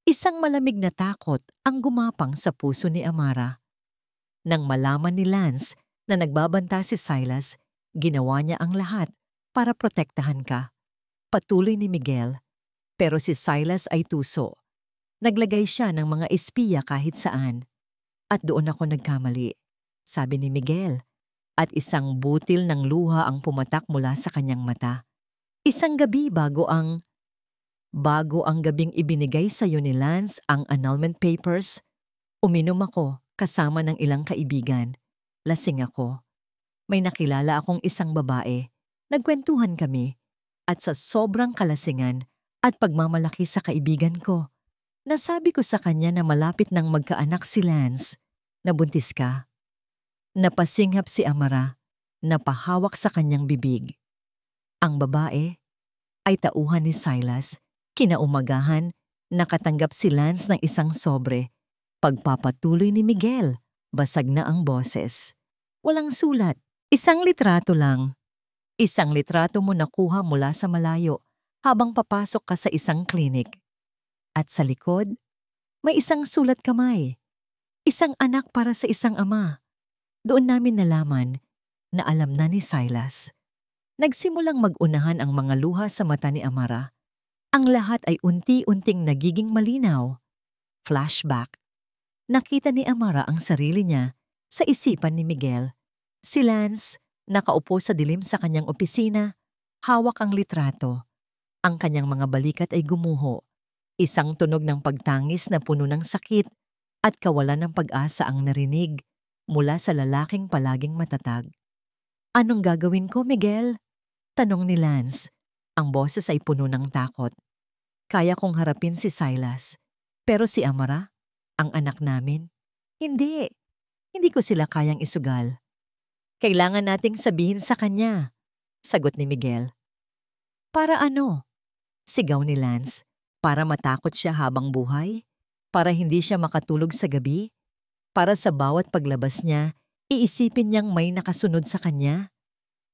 isang malamig na takot ang gumapang sa puso ni Amara. Nang malaman ni Lance na nagbabanta si Silas, ginawa niya ang lahat para protektahan ka. Patuloy ni Miguel, pero si Silas ay tuso. Naglagay siya ng mga espiya kahit saan. At doon ako nagkamali, sabi ni Miguel, at isang butil ng luha ang pumatak mula sa kanyang mata. Isang gabi bago ang gabing ibinigay sa iyo ni Lance ang annulment papers, uminom ako kasama ng ilang kaibigan. Lasing ako. May nakilala akong isang babae. Nagkwentuhan kami. At sa sobrang kalasingan at pagmamalaki sa kaibigan ko, nasabi ko sa kanya na malapit nang magkaanak si Lance. Nabuntis ka. Napasinghap si Amara. Napahawak sa kanyang bibig. Ang babae ay tauhan ni Silas. Kinaumagahan, nakatanggap si Lance ng isang sobre. Pagpapatuloy ni Miguel, basag na ang boses. Walang sulat, isang litrato lang. Isang litrato mo nakuha mula sa malayo habang papasok ka sa isang klinik. At sa likod, may isang sulat kamay. Isang anak para sa isang ama. Doon namin nalaman na alam na ni Silas. Nagsimulang mag-unahan ang mga luha sa mata ni Amara. Ang lahat ay unti-unting nagiging malinaw. Flashback. Nakita ni Amara ang sarili niya sa isipan ni Miguel. Si Lance, nakaupo sa dilim sa kanyang opisina, hawak ang litrato. Ang kanyang mga balikat ay gumuho. Isang tunog ng pagtangis na puno ng sakit at kawalan ng pag-asa ang narinig mula sa lalaking palaging matatag. Anong gagawin ko, Miguel? Tanong ni Lance. Ang boses ay puno ng takot. Kaya kong harapin si Silas. Pero si Amara, ang anak namin, hindi. Hindi ko sila kayang isugal. Kailangan nating sabihin sa kanya, sagot ni Miguel. Para ano? Sigaw ni Lance. Para matakot siya habang buhay? Para hindi siya makatulog sa gabi? Para sa bawat paglabas niya, iisipin niyang may nakasunod sa kanya?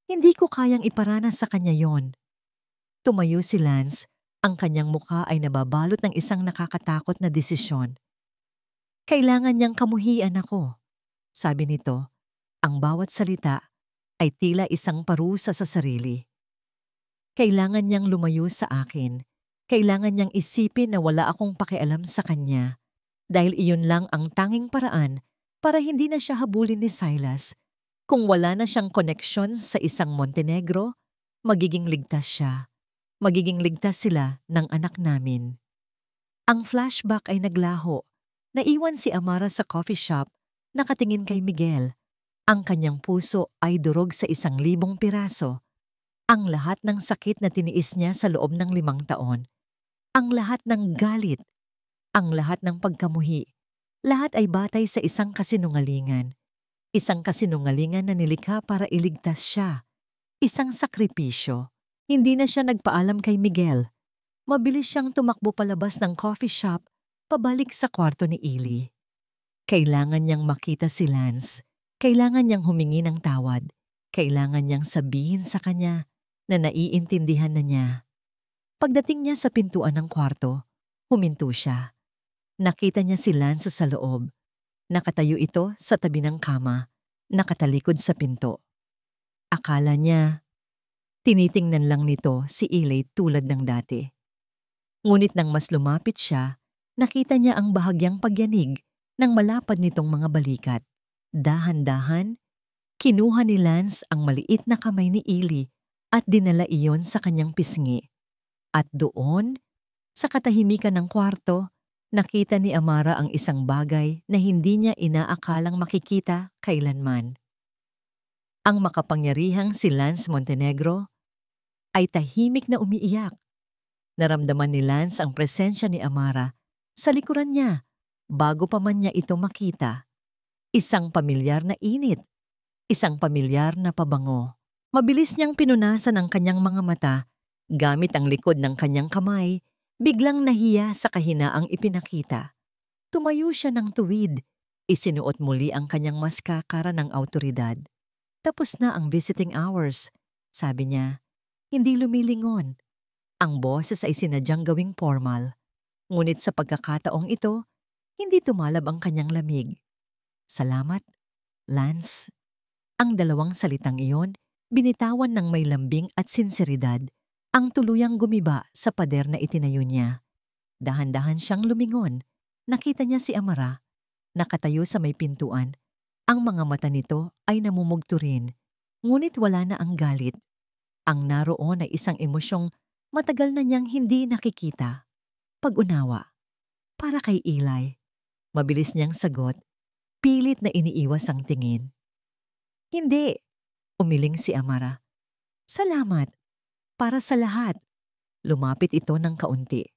Hindi ko kayang iparanas sa kanya yon. Tumayo si Lance, ang kanyang mukha ay nababalot ng isang nakakatakot na desisyon. Kailangan niyang kamuhian ako, sabi nito. Ang bawat salita ay tila isang parusa sa sarili. Kailangan niyang lumayo sa akin. Kailangan niyang isipin na wala akong pakialam sa kanya. Dahil iyon lang ang tanging paraan para hindi na siya habulin ni Silas. Kung wala na siyang koneksyon sa isang Montenegro, magiging ligtas siya. Magiging ligtas sila ng anak namin. Ang flashback ay naglaho. Naiwan si Amara sa coffee shop, nakatingin kay Miguel. Ang kanyang puso ay durog sa 1,000 piraso. Ang lahat ng sakit na tiniis niya sa loob ng 5 taon. Ang lahat ng galit. Ang lahat ng pagkamuhi. Lahat ay batay sa isang kasinungalingan. Isang kasinungalingan na nilikha para iligtas siya. Isang sakripisyo. Hindi na siya nagpaalam kay Miguel. Mabilis siyang tumakbo palabas ng coffee shop, pabalik sa kwarto ni Ili. Kailangan niyang makita si Lance. Kailangan niyang humingi ng tawad. Kailangan niyang sabihin sa kanya na naiintindihan na niya. Pagdating niya sa pintuan ng kwarto, huminto siya. Nakita niya si Lance sa loob. Nakatayo ito sa tabi ng kama, nakatalikod sa pinto. Akala niya, tinitingnan lang nito si Eli tulad ng dati. Ngunit nang mas lumapit siya, nakita niya ang bahagyang pagyanig ng malapad nitong mga balikat. Dahan-dahan, kinuha ni Lance ang maliit na kamay ni Eli at dinala iyon sa kanyang pisngi. At doon, sa katahimikan ng kwarto, nakita ni Amara ang isang bagay na hindi niya inaakalang makikita kailanman. Ang makapangyarihang si Lance Montenegro ay tahimik na umiiyak. Naramdaman ni Lance ang presensya ni Amara sa likuran niya bago pa man niya ito makita. Isang pamilyar na init, isang pamilyar na pabango. Mabilis niyang pinunasan ang kanyang mga mata gamit ang likod ng kanyang kamay, biglang nahiya sa kahinaang ipinakita. Tumayo siya ng tuwid, Isinuot muli ang kanyang maskakara ng awtoridad. Tapos na ang visiting hours. Sabi niya, hindi lumilingon. Ang boses ay sinadyang gawing formal. Ngunit sa pagkakataong ito, hindi tumalab ang kanyang lamig. Salamat, Lance. Ang dalawang salitang iyon, binitawan ng may lambing at sinseridad, ang tuluyang gumiba sa pader na itinayo niya. Dahan-dahan siyang lumingon. Nakita niya si Amara, nakatayo sa may pintuan. Ang mga mata nito ay namumugto rin, ngunit wala na ang galit. Ang naroon ay isang emosyong matagal na niyang hindi nakikita. Pag-unawa. Para kay Eli. Mabilis niyang sagot, pilit na iniiwas ang tingin. Hindi, umiling si Amara. Salamat. Para sa lahat. Lumapit ito ng kaunti.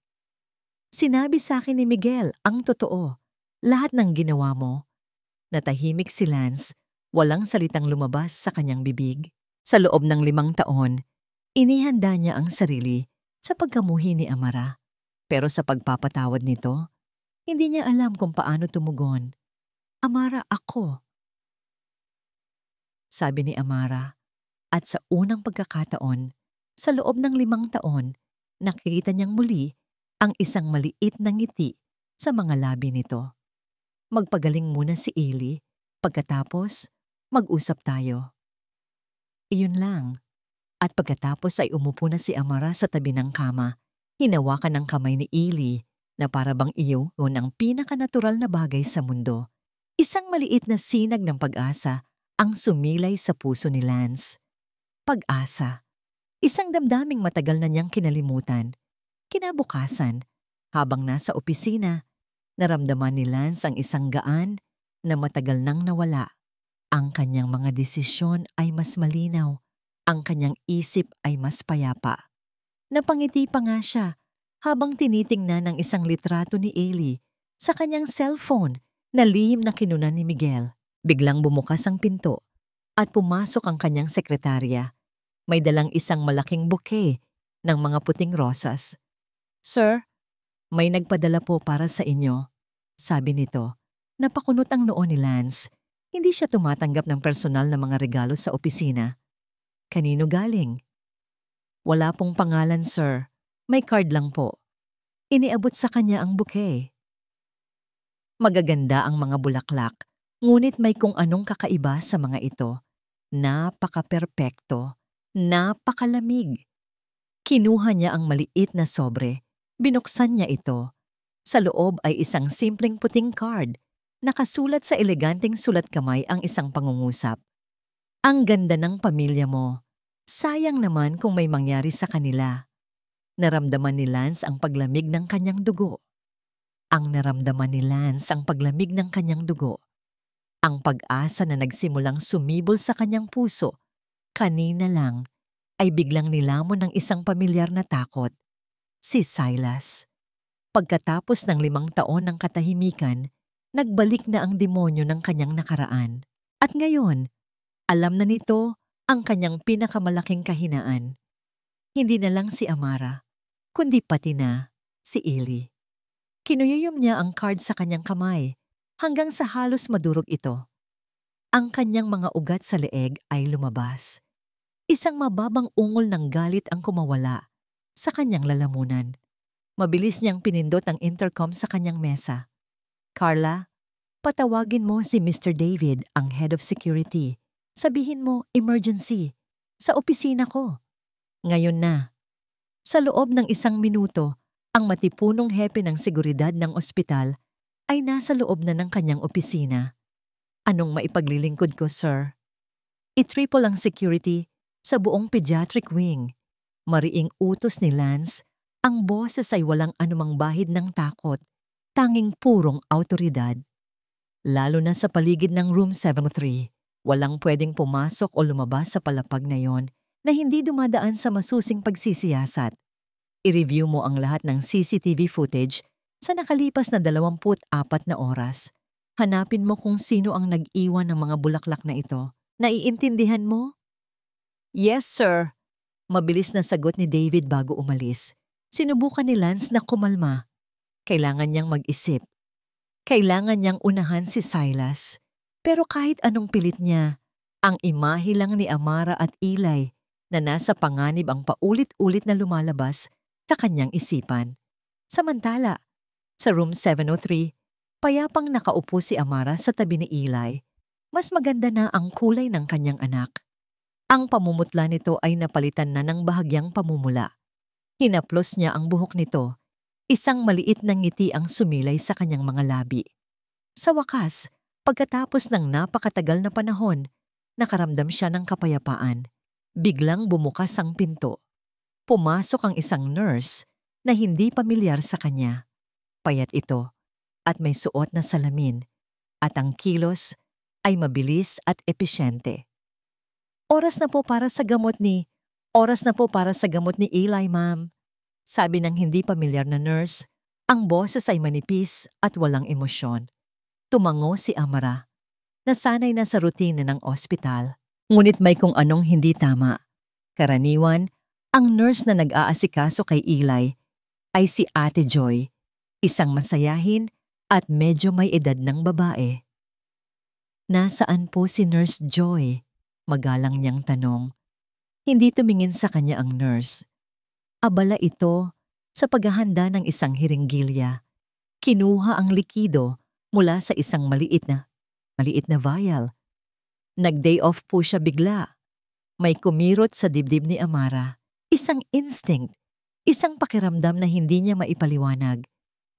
Sinabi sa akin ni Miguel ang totoo. Lahat ng ginawa mo. Natahimik si Lance, walang salitang lumabas sa kanyang bibig. Sa loob ng 5 taon, inihanda niya ang sarili sa pagkamuhi ni Amara. Pero sa pagpapatawad nito, hindi niya alam kung paano tumugon. Amara, ako. Sabi ni Amara. At sa unang pagkakataon, sa loob ng 5 taon, nakita niyang muli ang isang maliit na ngiti sa mga labi nito. Magpagaling muna si Eli, pagkatapos mag-usap tayo. Iyon lang. At pagkatapos ay umupo na si Amara sa tabi ng kama, hinawakan ng kamay ni Eli na para bang iyon ang pinakanatural na bagay sa mundo. Isang maliit na sinag ng pag-asa ang sumilay sa puso ni Lance. Pag-asa. Isang damdaming matagal na niyang kinalimutan. Kinabukasan, habang nasa opisina, naramdaman ni Lance ang isang gaan na matagal nang nawala. Ang kanyang mga desisyon ay mas malinaw. Ang kanyang isip ay mas payapa. Napangiti pa nga siya habang tinitingnan ng isang litrato ni Eli sa kanyang cellphone na lihim na kinunan ni Miguel. Biglang bumukas ang pinto at pumasok ang kanyang sekretarya. May dalang isang malaking bouquet ng mga puting rosas. Sir, may nagpadala po para sa inyo. Sabi nito, napakunot ang noo ni Lance. Hindi siya tumatanggap ng personal na mga regalo sa opisina. Kanino galing? Wala pong pangalan, sir. May card lang po. Iniabot sa kanya ang bouquet. Magaganda ang mga bulaklak, ngunit may kung anong kakaiba sa mga ito. Napaka-perpekto, napakalamig. Kinuha niya ang maliit na sobre. Binuksan niya ito. Sa loob ay isang simpleng puting card. Nakasulat sa eleganteng sulat kamay ang isang pangungusap. Ang ganda ng pamilya mo. Sayang naman kung may mangyari sa kanila. Naramdaman ni Lance ang paglamig ng kanyang dugo. Ang naramdaman ni Lance ang paglamig ng kanyang dugo. Ang pag-asa na nagsimulang sumibol sa kanyang puso, kanina lang, ay biglang nilamon ng isang pamilyar na takot. Si Silas. Pagkatapos ng 5 taon ng katahimikan, nagbalik na ang demonyo ng kanyang nakaraan. At ngayon, alam na nito ang kanyang pinakamalaking kahinaan. Hindi na lang si Amara, kundi pati na si Eli. Kinuyuyom niya ang card sa kanyang kamay hanggang sa halos madurog ito. Ang kanyang mga ugat sa leeg ay lumabas. Isang mababang ungol ng galit ang kumawala sa kanyang lalamunan. Mabilis niyang pinindot ang intercom sa kanyang mesa. Carla, patawagin mo si Mr. David, ang head of security. Sabihin mo, emergency. Sa opisina ko. Ngayon na. Sa loob ng 1 minuto, ang matipunong hepe ng seguridad ng ospital ay nasa loob na ng kanyang opisina. Anong maipaglilingkod ko, sir? I-triple ang security sa buong pediatric wing. Mariing utos ni Lance, ang boses ay walang anumang bahid ng takot, tanging purong awtoridad. Lalo na sa paligid ng room 73, walang pwedeng pumasok o lumabas sa palapag na yon na hindi dumadaan sa masusing pagsisiyasat. I-review mo ang lahat ng CCTV footage sa nakalipas na 24 na oras. Hanapin mo kung sino ang nag-iwan ng mga bulaklak na ito. Naiintindihan mo? Yes, sir. Mabilis na sagot ni David bago umalis. Sinubukan ni Lance na kumalma. Kailangan niyang mag-isip. Kailangan niyang unahan si Silas. Pero kahit anong pilit niya, ang imahe lang ni Amara at Eli na nasa panganib ang paulit-ulit na lumalabas sa kanyang isipan. Samantala, sa room 703, payapang nakaupo si Amara sa tabi ni Eli. Mas maganda na ang kulay ng kanyang anak. Ang pamumutla nito ay napalitan na ng bahagyang pamumula. Hinaplos niya ang buhok nito. Isang maliit na ngiti ang sumilay sa kanyang mga labi. Sa wakas, pagkatapos ng napakatagal na panahon, nakaramdam siya ng kapayapaan. Biglang bumukas ang pinto. Pumasok ang isang nurse na hindi pamilyar sa kanya. Payat ito at may suot na salamin at ang kilos ay mabilis at epesyente. Oras na po para sa gamot ni Eli, ma'am. Sabi ng hindi pamilyar na nurse, ang boses ay manipis at walang emosyon. Tumango si Amara. Nasanay na sa rutina ng ospital. Ngunit may kung anong hindi tama. Karaniwan, ang nurse na nag-aasikaso kay Eli ay si Ate Joy, isang masayahin at medyo may edad ng babae. Nasaan po si Nurse Joy? Magalang niyang tanong. Hindi tumingin sa kanya ang nurse. Abala ito sa paghahanda ng isang hiringgilya. Kinuha ang likido mula sa isang maliit na vial. Nag-day off po siya bigla. May kumirot sa dibdib ni Amara. Isang instinct, isang pakiramdam na hindi niya maipaliwanag.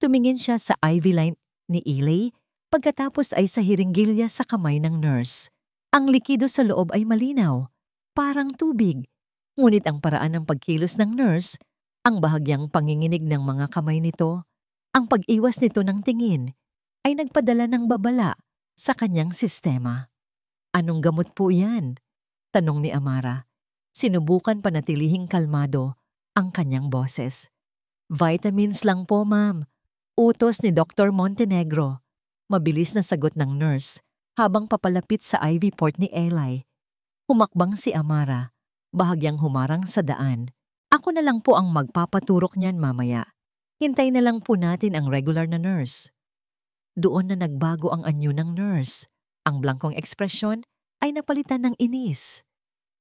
Tumingin siya sa IV line ni Eli, pagkatapos ay sa hiringgilya sa kamay ng nurse. Ang likido sa loob ay malinaw, parang tubig. Ngunit ang paraan ng pagkilos ng nurse, ang bahagyang panginginig ng mga kamay nito, ang pag-iwas nito ng tingin, ay nagpadala ng babala sa kanyang sistema. Anong gamot po yan? Tanong ni Amara. Sinubukan panatilihing kalmado ang kanyang boses. Vitamins lang po, ma'am. Utos ni Dr. Montenegro. Mabilis na sagot ng nurse habang papalapit sa IV port ni Eli. Humakbang si Amara. Bahagyang humarang sa daan. Ako na lang po ang magpapaturok niyan mamaya. Hintay na lang po natin ang regular na nurse. Doon na nagbago ang anyo ng nurse. Ang blangkong ekspresyon ay napalitan ng inis.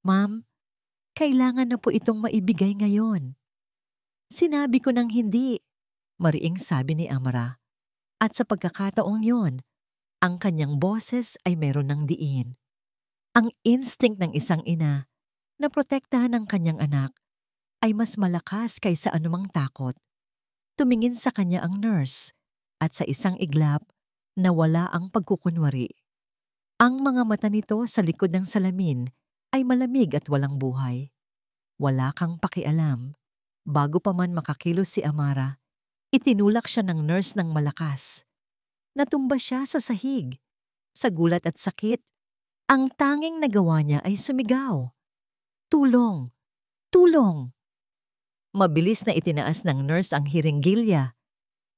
Ma'am, kailangan na po itong maibigay ngayon. Sinabi ko nang hindi, mariing sabi ni Amara. At sa pagkakataong yon, ang kanyang boses ay meron ng diin. Ang instinct ng isang ina na protektahan ang kanyang anak ay mas malakas kaysa anumang takot. Tumingin sa kanya ang nurse at sa isang iglap nawala ang pagkukunwari. Ang mga mata nito sa likod ng salamin ay malamig at walang buhay. Wala kang pakialam. Bago pa man makakilos si Amara, itinulak siya ng nurse ng malakas. Natumba siya sa sahig. Sa gulat at sakit, ang tanging nagawa niya ay sumigaw. Tulong! Tulong! Mabilis na itinaas ng nurse ang hiringgilya.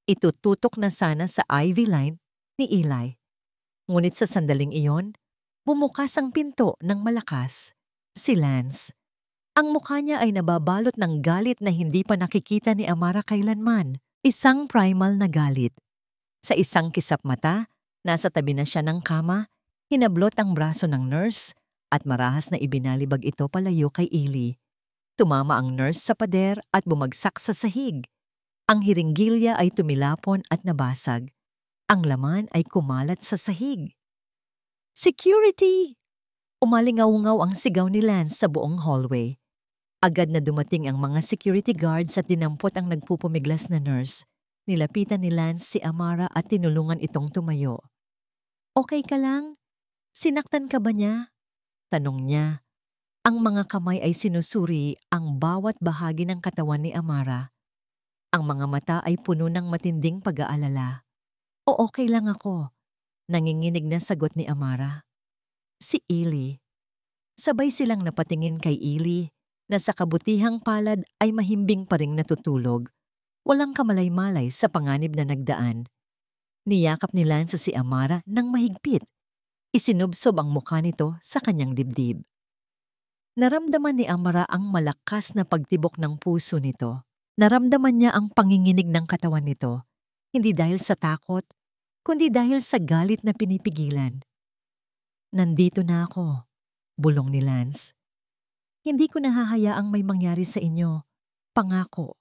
Itututok na sana sa IV line ni Eli. Ngunit sa sandaling iyon, bumukas ang pinto ng malakas. Si Lance. Ang mukha niya ay nababalot ng galit na hindi pa nakikita ni Amara kailanman. Isang primal na galit. Sa isang kisap mata, nasa tabi na siya ng kama, hinablot ang braso ng nurse at marahas na ibinalibag ito palayo kay Eli. Tumama ang nurse sa pader at bumagsak sa sahig. Ang hiringgilya ay tumilapon at nabasag. Ang laman ay kumalat sa sahig. Security! Umalingaw-ngaw ang sigaw ni Lance sa buong hallway. Agad na dumating ang mga security guards at dinampot ang nagpupumiglas na nurse. Nilapitan ni Lance si Amara at tinulungan itong tumayo. Okay ka lang? Sinaktan ka ba niya? Tanong niya. Ang mga kamay ay sinusuri ang bawat bahagi ng katawan ni Amara. Ang mga mata ay puno ng matinding pag-aalala. O okay lang ako, nanginginig na sagot ni Amara. Si Eli. Sabay silang napatingin kay Eli na sa kabutihang palad ay mahimbing pa ring natutulog. Walang kamalay-malay sa panganib na nagdaan. Niyakap ni Lance si Amara ng mahigpit. Isinubsob ang mukha nito sa kanyang dibdib. Naramdaman ni Amara ang malakas na pagtibok ng puso nito. Naramdaman niya ang panginginig ng katawan nito, hindi dahil sa takot, kundi dahil sa galit na pinipigilan. Nandito na ako, bulong ni Lance. Hindi ko nahahayaang may mangyari sa inyo. Pangako.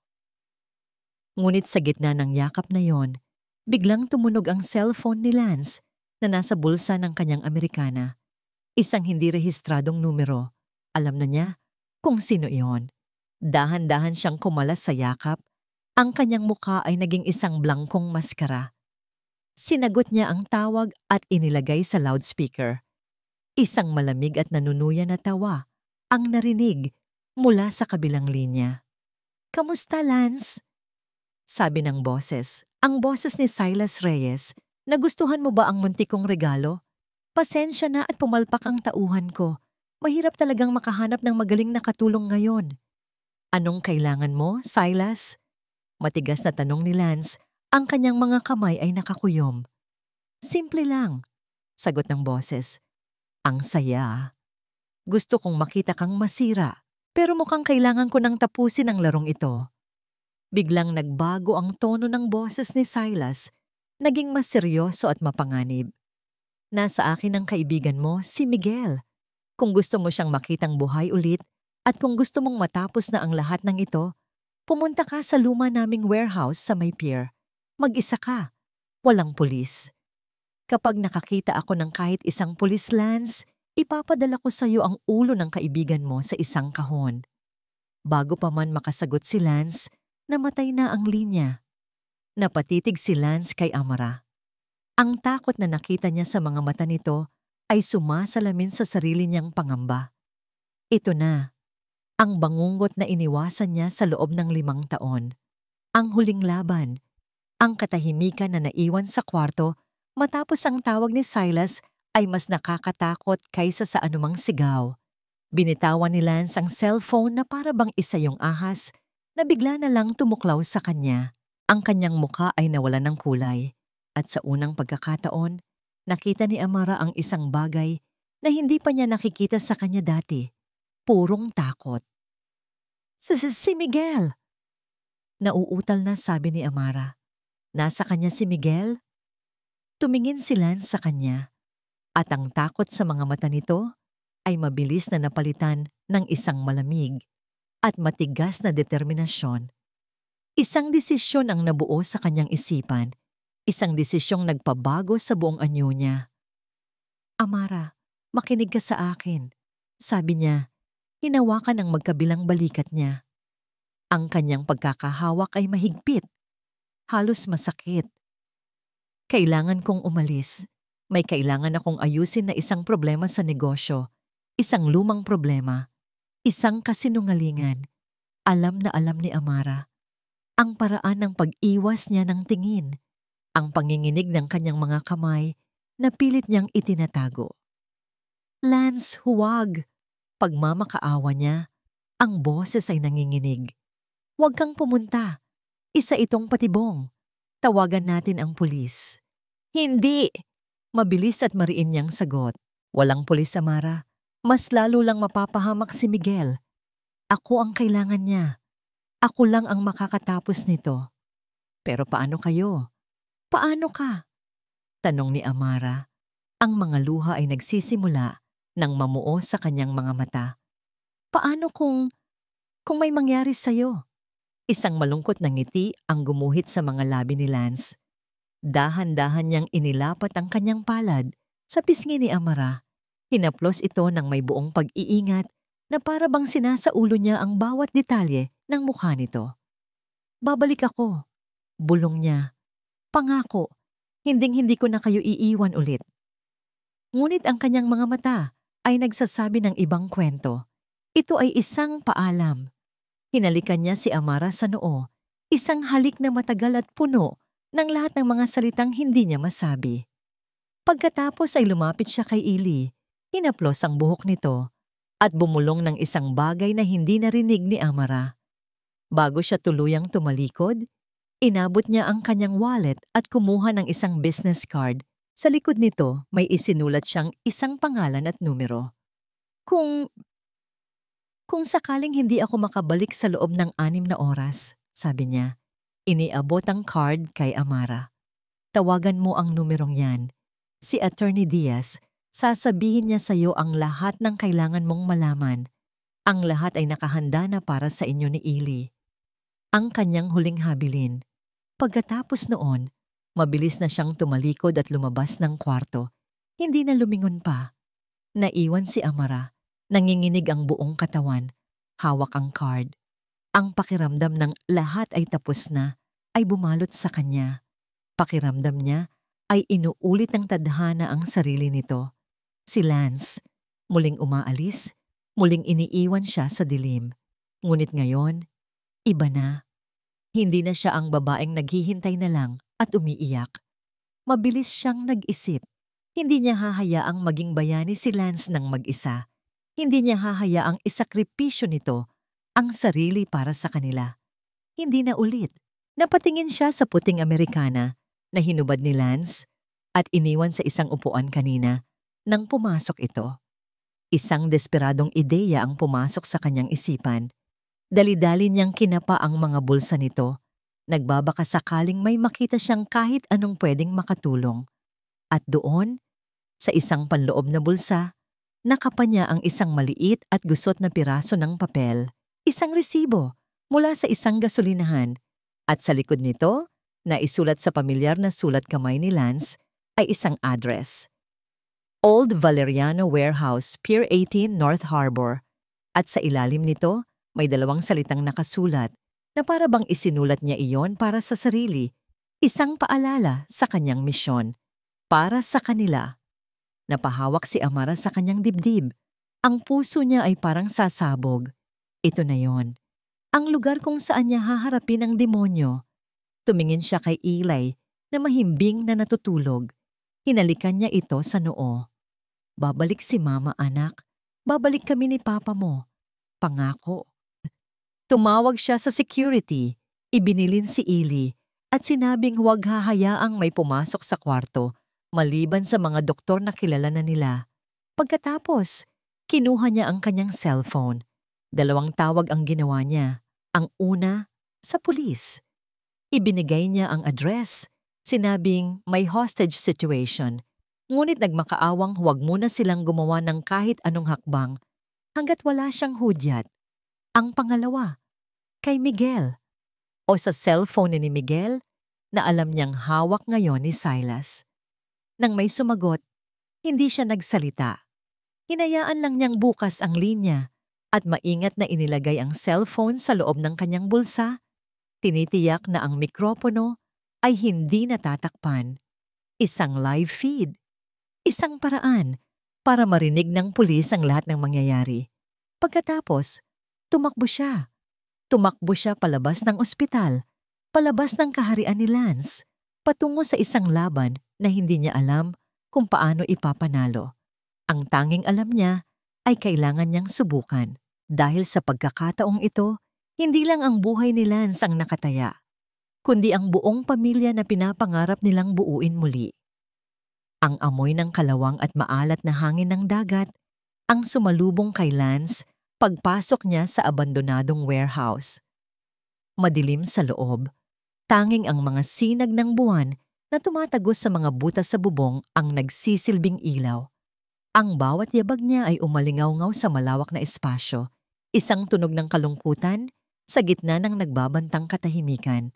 Ngunit sa gitna ng yakap na yon, biglang tumunog ang cellphone ni Lance na nasa bulsa ng kanyang Amerikana. Isang hindi rehistradong numero. Alam na niya kung sino iyon. Dahan-dahan siyang kumalas sa yakap. Ang kanyang mukha ay naging isang blangkong maskara. Sinagot niya ang tawag at inilagay sa loudspeaker. Isang malamig at nanunuyan na tawa ang narinig mula sa kabilang linya. "Kamusta, Lance?" Sabi ng boses. Ang boses ni Silas Reyes. "Nagustuhan mo ba ang muntik kong regalo? Pasensya na at pumalpak ang tauhan ko. Mahirap talagang makahanap ng magaling na katulong ngayon." "Anong kailangan mo, Silas?" Matigas na tanong ni Lance. Ang kanyang mga kamay ay nakakuyom. "Simple lang," sagot ng boses. "Ang saya. Gusto kong makita kang masira, pero mukhang kailangan ko nang tapusin ang larong ito." Biglang nagbago ang tono ng boses ni Silas, naging mas seryoso at mapanganib. "Nasa akin ang kaibigan mo, si Miguel. Kung gusto mo siyang makitang buhay ulit at kung gusto mong matapos na ang lahat ng ito, pumunta ka sa luma naming warehouse sa may pier. Mag-isa ka, walang pulis. Kapag nakakita ako ng kahit isang pulis, Lance, ipapadala ko sa iyo ang ulo ng kaibigan mo sa isang kahon." Bago pa man makasagot si Lance, namatay na ang linya. Napatitig si Lance kay Amara. Ang takot na nakita niya sa mga mata nito ay sumasalamin sa sarili niyang pangamba. Ito na, ang bangungot na iniwasan niya sa loob ng 5 taon. Ang huling laban, ang katahimikan na naiwan sa kwarto matapos ang tawag ni Silas ay mas nakakatakot kaysa sa anumang sigaw. Binitawan ni Lance ang cellphone na para bang isa yung ahas na bigla na lang tumuklaw sa kanya. Ang kanyang mukha ay nawalan ng kulay. At sa unang pagkakataon, nakita ni Amara ang isang bagay na hindi pa niya nakikita sa kanya dati. Purong takot. Si Miguel!" Nauutal na sabi ni Amara. "Nasa kanya si Miguel?" Tumingin si Lance sa kanya. At ang takot sa mga mata nito ay mabilis na napalitan ng isang malamig at matigas na determinasyon. Isang desisyon ang nabuo sa kanyang isipan, isang desisyong nagpabago sa buong anyo niya. "Amara, makinig ka sa akin," sabi niya, hinawakan ang magkabilang balikat niya. Ang kanyang pagkakahawak ay mahigpit, halos masakit. "Kailangan kong umalis. May kailangan akong ayusin na isang problema sa negosyo, isang lumang problema. Isang kasinungalingan." Alam na alam ni Amara. Ang paraan ng pag-iwas niya ng tingin, ang panginginig ng kanyang mga kamay na pilit niyang itinatago. "Lance, huwag!" Pagmamakaawa niya, ang boses ay nanginginig. "Huwag kang pumunta. Isa itong patibong. Tawagan natin ang pulis." "Hindi!" Mabilis at mariin niyang sagot. "Walang pulis, Amara. Mas lalo lang mapapahamak si Miguel. Ako ang kailangan niya. Ako lang ang makakatapos nito." "Pero paano kayo? Paano ka?" tanong ni Amara. Ang mga luha ay nagsisimula nang mamuo sa kanyang mga mata. "Paano kung may mangyari sa'yo?" Isang malungkot na ngiti ang gumuhit sa mga labi ni Lance. Dahan-dahan niyang inilapat ang kanyang palad sa pisngi ni Amara. Hinaplos ito ng may buong pag-iingat na para bang sinasaulo niya ang bawat detalye ng mukha nito. "Babalik ako," bulong niya. "Pangako, hinding-hindi ko na kayo iiwan ulit." Ngunit ang kanyang mga mata ay nagsasabi ng ibang kwento. Ito ay isang paalam. Hinalikan niya si Amara sa noo, isang halik na matagal at puno ng lahat ng mga salitang hindi niya masabi. Pagkatapos ay lumapit siya kay Ili, hinaplos ang buhok nito, at bumulong ng isang bagay na hindi narinig ni Amara. Bago siya tuluyang tumalikod, inabot niya ang kanyang wallet at kumuha ng isang business card. Sa likod nito may isinulat siyang isang pangalan at numero. Kung sakaling hindi ako makabalik sa loob ng 6 na oras," sabi niya, iniabot ang card kay Amara. Tawagan mo ang numerong yan. Si Attorney Diaz, sasabihin niya sa iyo ang lahat ng kailangan mong malaman. Ang lahat ay nakahanda na para sa inyo ni Eli. Ang kanyang huling habilin. Pagkatapos noon, mabilis na siyang tumalikod at lumabas ng kwarto. Hindi na lumingon pa. Naiwan si Amara. Nanginginig ang buong katawan. Hawak ang card. Ang pakiramdam ng lahat ay tapos na ay bumalot sa kanya. Pakiramdam niya ay inuulit ng tadhana ang sarili nito. Si Lance, muling umaalis, muling iniiwan siya sa dilim. Ngunit ngayon, iba na. Hindi na siya ang babaeng naghihintay na lang at umiiyak. Mabilis siyang nag-isip. Hindi niya hahayaang maging bayani si Lance ng mag-isa. Hindi niya hahayaang isakripisyo nito ang sarili para sa kanila. Hindi na ulit. Napatingin siya sa puting Amerikana na hinubad ni Lance at iniwan sa isang upuan kanina nang pumasok ito. Isang desperadong ideya ang pumasok sa kanyang isipan. Dali-dali niyang kinapa ang mga bulsa nito. Nagbabaka sakaling may makita siyang kahit anong pwedeng makatulong. At doon, sa isang panloob na bulsa, nakapa niya ang isang maliit at gusot na piraso ng papel. Isang resibo mula sa isang gasolinahan at sa likod nito, na isulat sa pamilyar na sulat kamay ni Lance, ay isang address. Old Valeriano Warehouse, Pier 18, North Harbor. At sa ilalim nito, may dalawang salitang nakasulat na para bang isinulat niya iyon para sa sarili. Isang paalala sa kanyang misyon. Para sa kanila. Napahawak si Amara sa kanyang dibdib. Ang puso niya ay parang sasabog. Ito na yon. Ang lugar kung saan niya haharapin ang demonyo. Tumingin siya kay Eli na mahimbing na natutulog. Hinalikan niya ito sa noo. Babalik si Mama, anak. Babalik kami ni Papa mo. Pangako. Tumawag siya sa security. Ibinilin si Eli at sinabing huwag hahayaang may pumasok sa kwarto maliban sa mga doktor na kilala na nila. Pagkatapos, kinuha niya ang kanyang cellphone. 2 tawag ang ginawa niya. Ang una, sa pulis. Ibinigay niya ang address. Sinabing may hostage situation. Ngunit nagmakaawang huwag muna silang gumawa ng kahit anong hakbang hanggat wala siyang hudyat. Ang pangalawa, kay Miguel. O sa cellphone ni Miguel na alam niyang hawak ngayon ni Silas. Nang may sumagot, hindi siya nagsalita. Hinayaan lang niyang bukas ang linya at maingat na inilagay ang cellphone sa loob ng kanyang bulsa. Tinitiyak na ang mikropono ay hindi natatakpan. Isang live feed. Isang paraan para marinig ng pulis ang lahat ng mangyayari. Pagkatapos, tumakbo siya. Tumakbo siya palabas ng ospital, palabas ng kaharian ni Lance, patungo sa isang laban na hindi niya alam kung paano ipapanalo. Ang tanging alam niya ay kailangan niyang subukan. Dahil sa pagkakataong ito, hindi lang ang buhay ni Lance ang nakataya, kundi ang buong pamilya na pinapangarap nilang buuin muli. Ang amoy ng kalawang at maalat na hangin ng dagat ang sumalubong kay Lance pagpasok niya sa abandonadong warehouse. Madilim sa loob, tanging ang mga sinag ng buwan na tumatagos sa mga butas sa bubong ang nagsisilbing ilaw. Ang bawat yabag niya ay umalingaw-ngaw sa malawak na espasyo, isang tunog ng kalungkutan sa gitna ng nagbabantang katahimikan.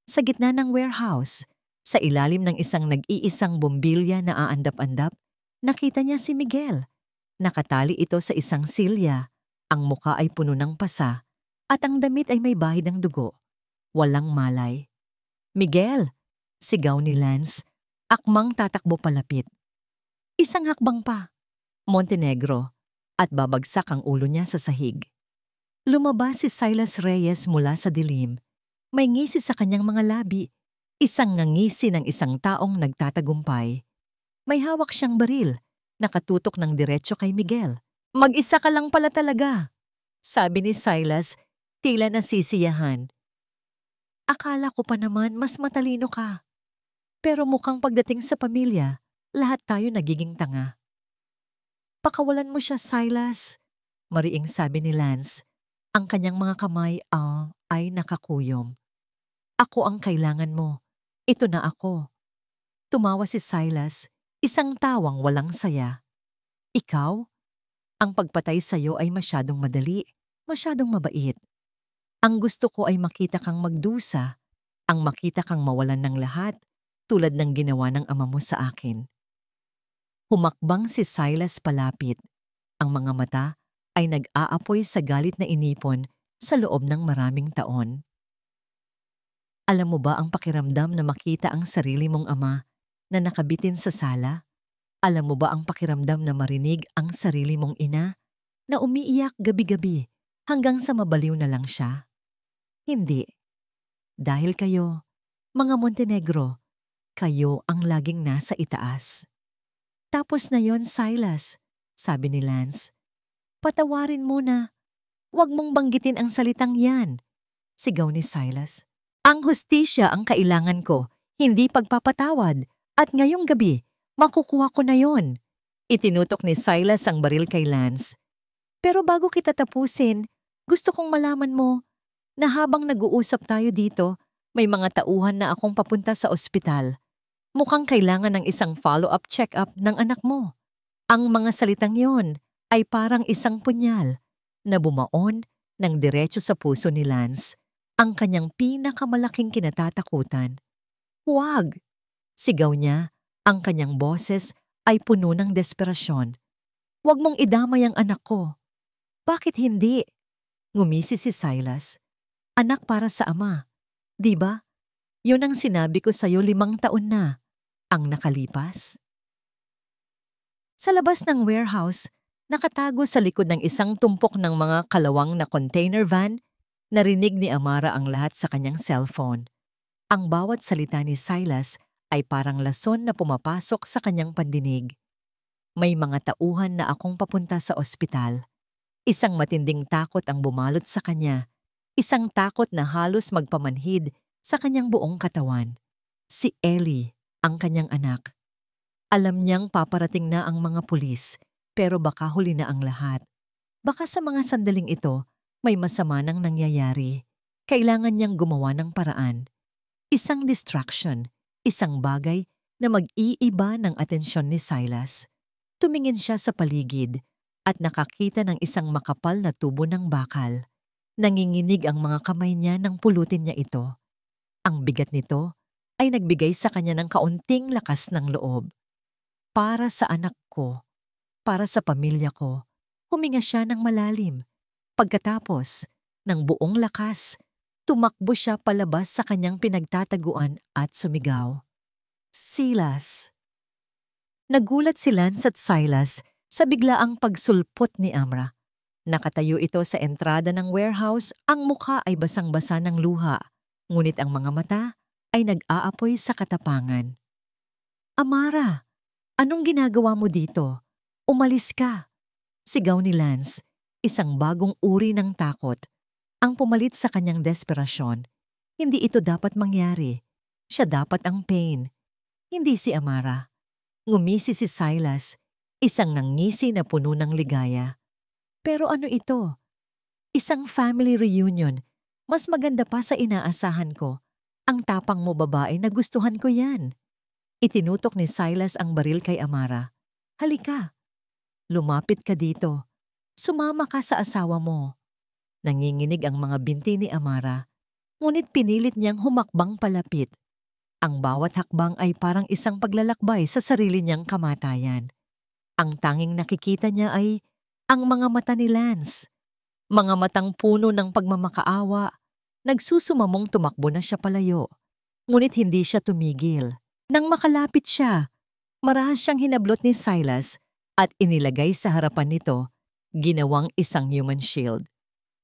Sa gitna ng warehouse, sa ilalim ng isang nag-iisang bombilya na aandap-andap, nakita niya si Miguel. Nakatali ito sa isang silya, ang muka ay puno ng pasa, at ang damit ay may bahid ng dugo. Walang malay. "Miguel!" sigaw ni Lance, akmang tatakbo palapit. Isang hakbang pa, Montenegro, at babagsak ang ulo niya sa sahig. Lumabas si Silas Reyes mula sa dilim. May ngisi sa kanyang mga labi, isang ngangisi ng isang taong nagtatagumpay. May hawak siyang baril, nakatutok ng diretso kay Miguel. "Mag-isa ka lang pala talaga," sabi ni Silas, tila nasisiyahan. "Akala ko pa naman mas matalino ka. Pero mukhang pagdating sa pamilya, lahat tayo nagiging tanga." "Pakawalan mo siya, Silas," mariing sabi ni Lance. Ang kanyang mga kamay ay nakakuyom. "Ako ang kailangan mo. Ito na ako." Tumawa si Silas, isang tawang walang saya. Ikaw? Ang pagpatay sa'yo ay masyadong madali, masyadong mabait. Ang gusto ko ay makita kang magdusa, ang makita kang mawalan ng lahat, tulad ng ginawa ng ama mo sa akin. Humakbang si Silas palapit. Ang mga mata ay nag-aapoy sa galit na inipon sa loob ng maraming taon. Alam mo ba ang pakiramdam na makita ang sarili mong ama na nakabitin sa sala? Alam mo ba ang pakiramdam na marinig ang sarili mong ina na umiiyak gabi-gabi hanggang sa mabaliw na lang siya? Hindi. Dahil kayo, mga Montenegro, kayo ang laging nasa itaas. Tapos na yon, Silas, sabi ni Lance. Patawarin mo na. Huwag mong banggitin ang salitang yan, sigaw ni Silas. Ang hustisya ang kailangan ko, hindi pagpapatawad. At ngayong gabi, makukuha ko na yon. Itinutok ni Silas ang baril kay Lance. Pero bago kita tapusin, gusto kong malaman mo na habang nag-uusap tayo dito, may mga tauhan na akong papunta sa ospital. Mukhang kailangan ng isang follow-up check-up ng anak mo. Ang mga salitang yon ay parang isang punyal na bumaon ng diretso sa puso ni Lance, ang kanyang pinakamalaking kinatatakutan. Huwag! Sigaw niya, ang kanyang boses ay puno ng desperasyon. Huwag mong idamay ang anak ko. Bakit hindi? Ngumisi si Silas. Anak para sa ama. Di ba? Yun ang sinabi ko sa'yo 5 taon na ang nakalipas. Sa labas ng warehouse, nakatago sa likod ng isang tumpok ng mga kalawang na container van, narinig ni Amara ang lahat sa kanyang cellphone. Ang bawat salita ni Silas ay parang lason na pumapasok sa kanyang pandinig. May mga tauhan na akong papunta sa ospital. Isang matinding takot ang bumalot sa kanya. Isang takot na halos magpamanhid sa kanyang buong katawan. Si Ellie, ang kanyang anak. Alam niyang paparating na ang mga pulis, pero baka huli na ang lahat. Baka sa mga sandaling ito, may masama nang nangyayari. Kailangan niyang gumawa ng paraan. Isang distraction, isang bagay na mag-iiba ng atensyon ni Silas. Tumingin siya sa paligid at nakakita ng isang makapal na tubo ng bakal. Nanginginig ang mga kamay niya nang pulutin niya ito. Ang bigat nito ay nagbigay sa kanya ng kaunting lakas ng loob. Para sa anak ko, para sa pamilya ko, huminga siya ng malalim. Pagkatapos, ng buong lakas, tumakbo siya palabas sa kanyang pinagtataguan at sumigaw. Silas! Nagulat si Lance at Silas sa biglaang pagsulpot ni Amra. Nakatayo ito sa entrada ng warehouse, ang mukha ay basang-basa ng luha, ngunit ang mga mata ay nag-aapoy sa katapangan. Amara, anong ginagawa mo dito? Umalis ka! Sigaw ni Lance, isang bagong uri ng takot. Ang pumalit sa kanyang desperasyon. Hindi ito dapat mangyari. Siya dapat ang pain. Hindi si Amara. Ngumisi si Silas, isang ngangisi na puno ng ligaya. Pero ano ito? Isang family reunion. Mas maganda pa sa inaasahan ko. Ang tapang mo babae, nagustuhan ko yan. Itinutok ni Silas ang baril kay Amara. Halika. Lumapit ka dito. Sumama ka sa asawa mo. Nanginginig ang mga binti ni Amara, ngunit pinilit niyang humakbang palapit. Ang bawat hakbang ay parang isang paglalakbay sa sarili niyang kamatayan. Ang tanging nakikita niya ay ang mga mata ni Lance. Mga matang puno ng pagmamakaawa. Nagsusumamong tumakbo na siya palayo. Ngunit hindi siya tumigil. Nang makalapit siya, marahas siyang hinablot ni Silas at inilagay sa harapan nito, ginawang isang human shield.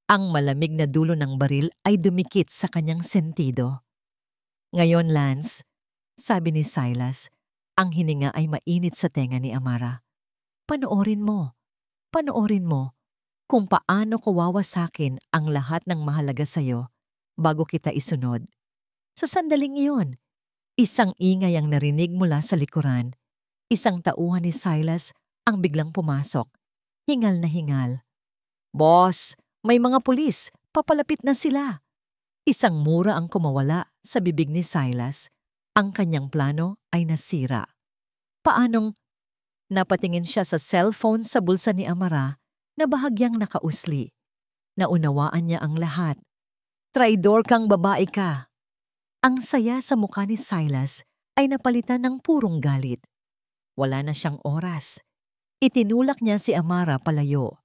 Ang malamig na dulo ng baril ay dumikit sa kanyang sentido. Ngayon, Lance, sabi ni Silas, ang hininga ay mainit sa tenga ni Amara. Panoorin mo kung paano ko wawasakin ang lahat ng mahalaga sa'yo bago kita isunod. Sa sandaling iyon, isang ingay ang narinig mula sa likuran. Isang tauhan ni Silas ang biglang pumasok. Hingal na hingal. Boss, may mga pulis, papalapit na sila. Isang mura ang kumawala sa bibig ni Silas. Ang kanyang plano ay nasira. Paanong napatingin siya sa cellphone sa bulsa ni Amara na bahagyang nakausli. Naunawaan niya ang lahat. Traidor kang babae ka! Ang saya sa mukha ni Silas ay napalitan ng purong galit. Wala na siyang oras. Itinulak niya si Amara palayo,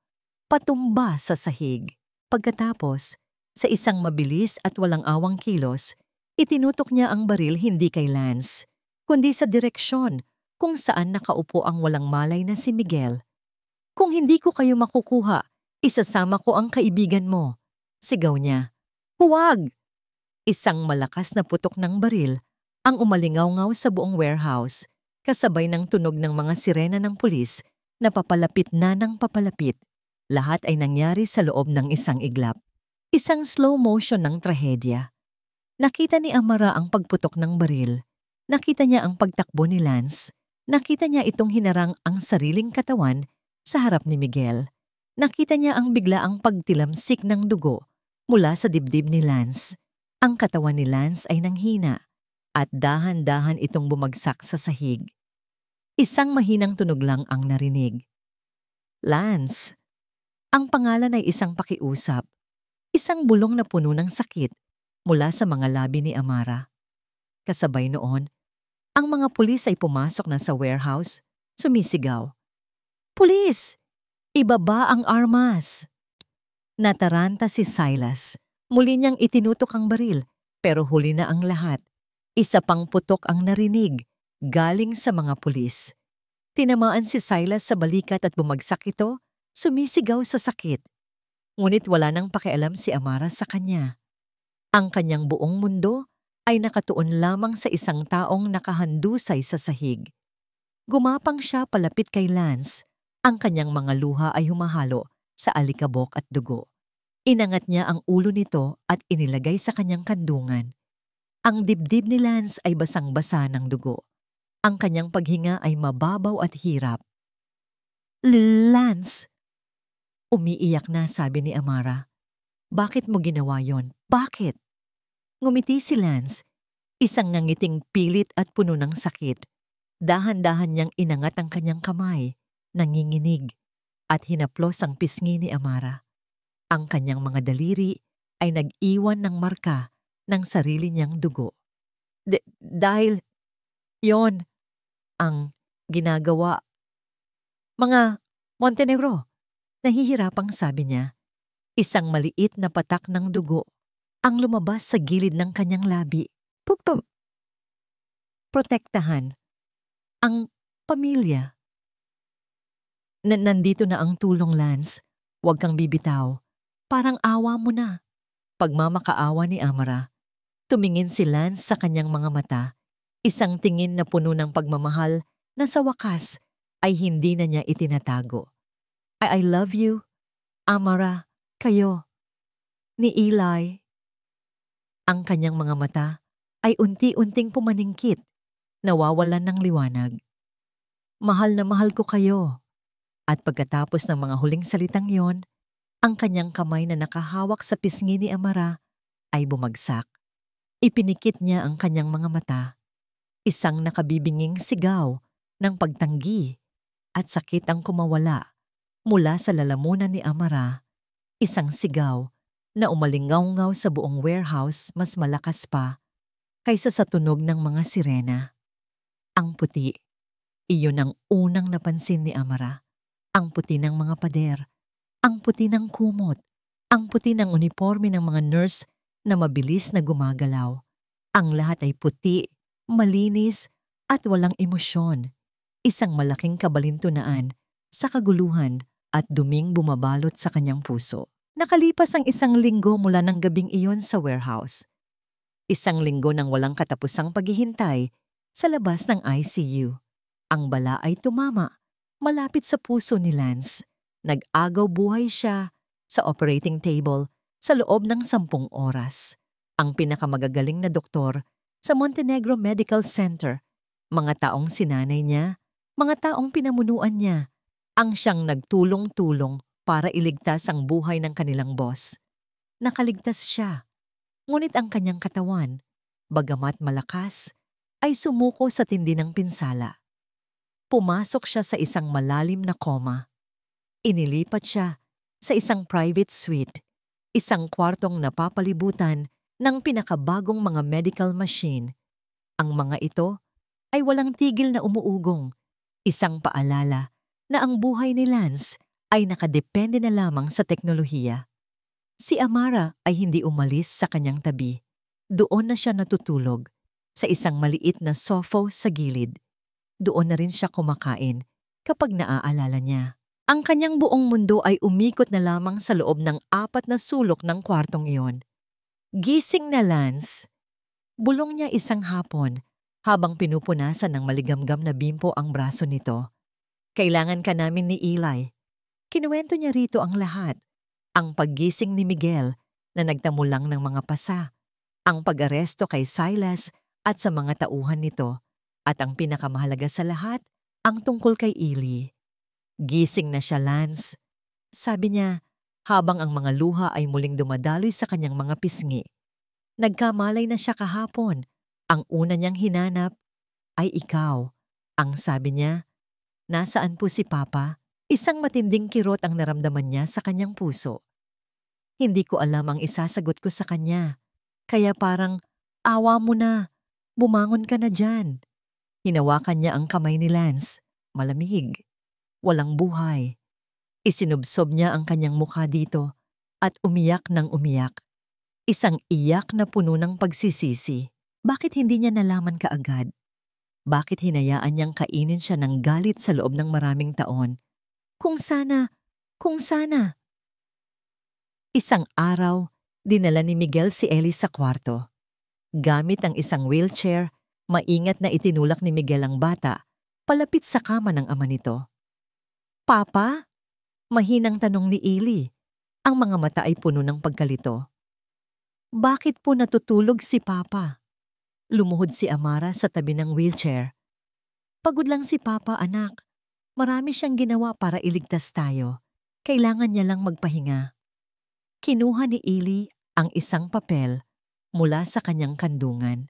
patumba sa sahig. Pagkatapos, sa isang mabilis at walang awang kilos, itinutok niya ang baril hindi kay Lance, kundi sa direksyon kung saan nakaupo ang walang malay na si Miguel. Kung hindi ko kayo makukuha, isasama ko ang kaibigan mo. Sigaw niya. Huwag! Isang malakas na putok ng baril ang umalingaw-ngaw sa buong warehouse, kasabay ng tunog ng mga sirena ng pulis na papalapit na ng papalapit. Lahat ay nangyari sa loob ng isang iglap. Isang slow motion ng trahedya. Nakita ni Amara ang pagputok ng baril. Nakita niya ang pagtakbo ni Lance. Nakita niya itong hinarang ang sariling katawan sa harap ni Miguel. Nakita niya ang biglaang pagtilamsik ng dugo mula sa dibdib ni Lance. Ang katawan ni Lance ay nanghina at dahan-dahan itong bumagsak sa sahig. Isang mahinang tunog lang ang narinig. Lance. Ang pangalan ay isang pakiusap. Isang bulong na puno ng sakit mula sa mga labi ni Amara. Kasabay noon, ang mga pulis ay pumasok na sa warehouse, sumisigaw. Pulis! Ibaba ang armas! Nataranta si Silas. Muli niyang itinutok ang baril, pero huli na ang lahat. Isa pang putok ang narinig, galing sa mga pulis. Tinamaan si Silas sa balikat at bumagsak ito, sumisigaw sa sakit. Ngunit wala nang pakialam si Amara sa kanya. Ang kanyang buong mundo ay nakatuon lamang sa isang taong nakahandusay sa sahig. Gumapang siya palapit kay Lance. Ang kanyang mga luha ay humahalo sa alikabok at dugo. Inangat niya ang ulo nito at inilagay sa kanyang kandungan. Ang dibdib ni Lance ay basang-basa ng dugo. Ang kanyang paghinga ay mababaw at hirap. Lance! Umiiyak na, sabi ni Amara. Bakit mo ginawa yon? Bakit? Ngumiti si Lance, isang ngangiting pilit at puno ng sakit. Dahan-dahan niyang inangat ang kanyang kamay, nanginginig, at hinaplos ang pisngi ni Amara. Ang kanyang mga daliri ay nag-iwan ng marka ng sarili niyang dugo. Dahil yon ang ginagawa. Mga Montenegro, nahihirapang sabi niya. Isang maliit na patak ng dugo ang lumabas sa gilid ng kanyang labi. Protektahan ang pamilya. Nandito na ang tulong, Lance. Huwag kang bibitaw. Parang awa mo na. Pagmamakaawa ni Amara, tumingin si Lance sa kanyang mga mata, isang tingin na puno ng pagmamahal na sa wakas ay hindi na niya itinatago. I love you, Amara, kayo, ni Eli. Ang kanyang mga mata ay unti-unting pumaningkit, nawawalan ng liwanag. Mahal na mahal ko kayo. At pagkatapos ng mga huling salitang yon, ang kanyang kamay na nakahawak sa pisngi ni Amara ay bumagsak. Ipinikit niya ang kanyang mga mata. Isang nakabibinging sigaw ng pagtanggi at sakit ang kumawala mula sa lalamunan ni Amara. Isang sigaw na umalingaw-ngaw sa buong warehouse mas malakas pa kaysa sa tunog ng mga sirena. Ang puti. Iyon ang unang napansin ni Amara. Ang puti ng mga pader. Ang puti ng kumot, ang puti ng uniforme ng mga nurse na mabilis na gumagalaw. Ang lahat ay puti, malinis at walang emosyon. Isang malaking kabalintunaan sa kaguluhan at duming bumabalot sa kanyang puso. Nakalipas ang isang linggo mula ng gabing iyon sa warehouse. Isang linggo ng walang katapusang paghihintay sa labas ng ICU. Ang bala ay tumama, malapit sa puso ni Lance. Nag-agaw buhay siya sa operating table sa loob ng 10 oras. Ang pinakamagagaling na doktor sa Montenegro Medical Center, mga taong sinanay niya, mga taong pinamunuan niya, ang siyang nagtulong-tulong para iligtas ang buhay ng kanilang boss. Nakaligtas siya, ngunit ang kanyang katawan, bagamat malakas, ay sumuko sa tindi ng pinsala. Pumasok siya sa isang malalim na koma. Inilipat siya sa isang private suite, isang kwartong napapalibutan ng pinakabagong mga medical machine. Ang mga ito ay walang tigil na umuugong, isang paalala na ang buhay ni Lance ay nakadepende na lamang sa teknolohiya. Si Amara ay hindi umalis sa kanyang tabi. Doon na siya natutulog, sa isang maliit na sofa sa gilid. Doon na rin siya kumakain kapag naaalala niya. Ang kanyang buong mundo ay umikot na lamang sa loob ng 4 na sulok ng kwartong iyon. Gising na Lance. Bulong niya isang hapon habang pinupunasan ng maligamgam na bimpo ang braso nito. Kailangan ka namin ni Eli. Kinuwento niya rito ang lahat. Ang paggising ni Miguel na nagtamo lang ng mga pasa, ang pag-aresto kay Silas at sa mga tauhan nito, at ang pinakamahalaga sa lahat, ang tungkol kay Eli. Gising na siya, Lance. Sabi niya, habang ang mga luha ay muling dumadaloy sa kanyang mga pisngi. Nagkamalay na siya kahapon. Ang una niyang hinanap ay ikaw. Ang sabi niya, nasaan po si Papa? Isang matinding kirot ang naramdaman niya sa kanyang puso. Hindi ko alam ang isasagot ko sa kanya. Kaya parang, awa mo na. Bumangon ka na dyan. Hinawakan niya ang kamay ni Lance. Malamig. Walang buhay. Isinubsob niya ang kanyang mukha dito at umiyak ng umiyak. Isang iyak na puno ng pagsisisi. Bakit hindi niya nalaman kaagad? Bakit hinayaan niyang kainin siya ng galit sa loob ng maraming taon? Kung sana. Isang araw, dinala ni Miguel si Ellie sa kwarto. Gamit ang isang wheelchair, maingat na itinulak ni Miguel ang bata, palapit sa kama ng ama nito. Papa? Mahinang tanong ni Ellie. Ang mga mata ay puno ng pagkalito. Bakit po natutulog si Papa? Lumuhod si Amara sa tabi ng wheelchair. Pagod lang si Papa, anak. Marami siyang ginawa para iligtas tayo. Kailangan niya lang magpahinga. Kinuha ni Ellie ang isang papel mula sa kanyang kandungan.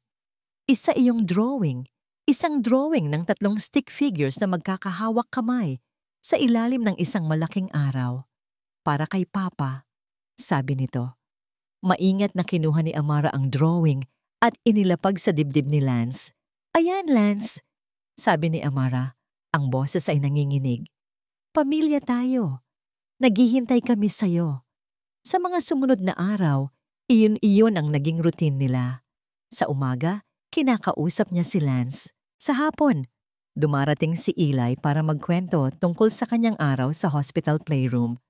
Isa iyong drawing. Isang drawing ng 3 stick figures na magkakahawak kamay sa ilalim ng isang malaking araw. Para kay Papa, sabi nito. Maingat na kinuha ni Amara ang drawing at inilapag sa dibdib ni Lance. Ayan, Lance, sabi ni Amara. Ang boses ay nanginginig. Pamilya tayo. Naghihintay kami sa'yo. Sa mga sumunod na araw, iyon ang naging routine nila. Sa umaga, kinakausap niya si Lance. Sa hapon, dumarating si Eli para magkwento tungkol sa kanyang araw sa hospital playroom.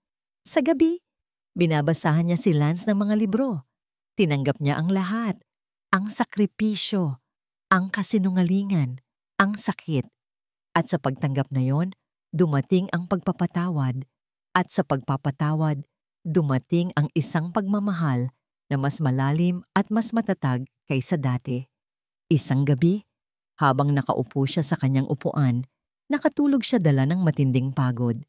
Sa gabi, binabasahan niya si Lance ng mga libro. Tinanggap niya ang lahat. Ang sakripisyo, ang kasinungalingan, ang sakit. At sa pagtanggap na yon, dumating ang pagpapatawad. At sa pagpapatawad, dumating ang isang pagmamahal na mas malalim at mas matatag kaysa dati. Isang gabi, habang nakaupo siya sa kanyang upuan, nakatulog siya dala ng matinding pagod.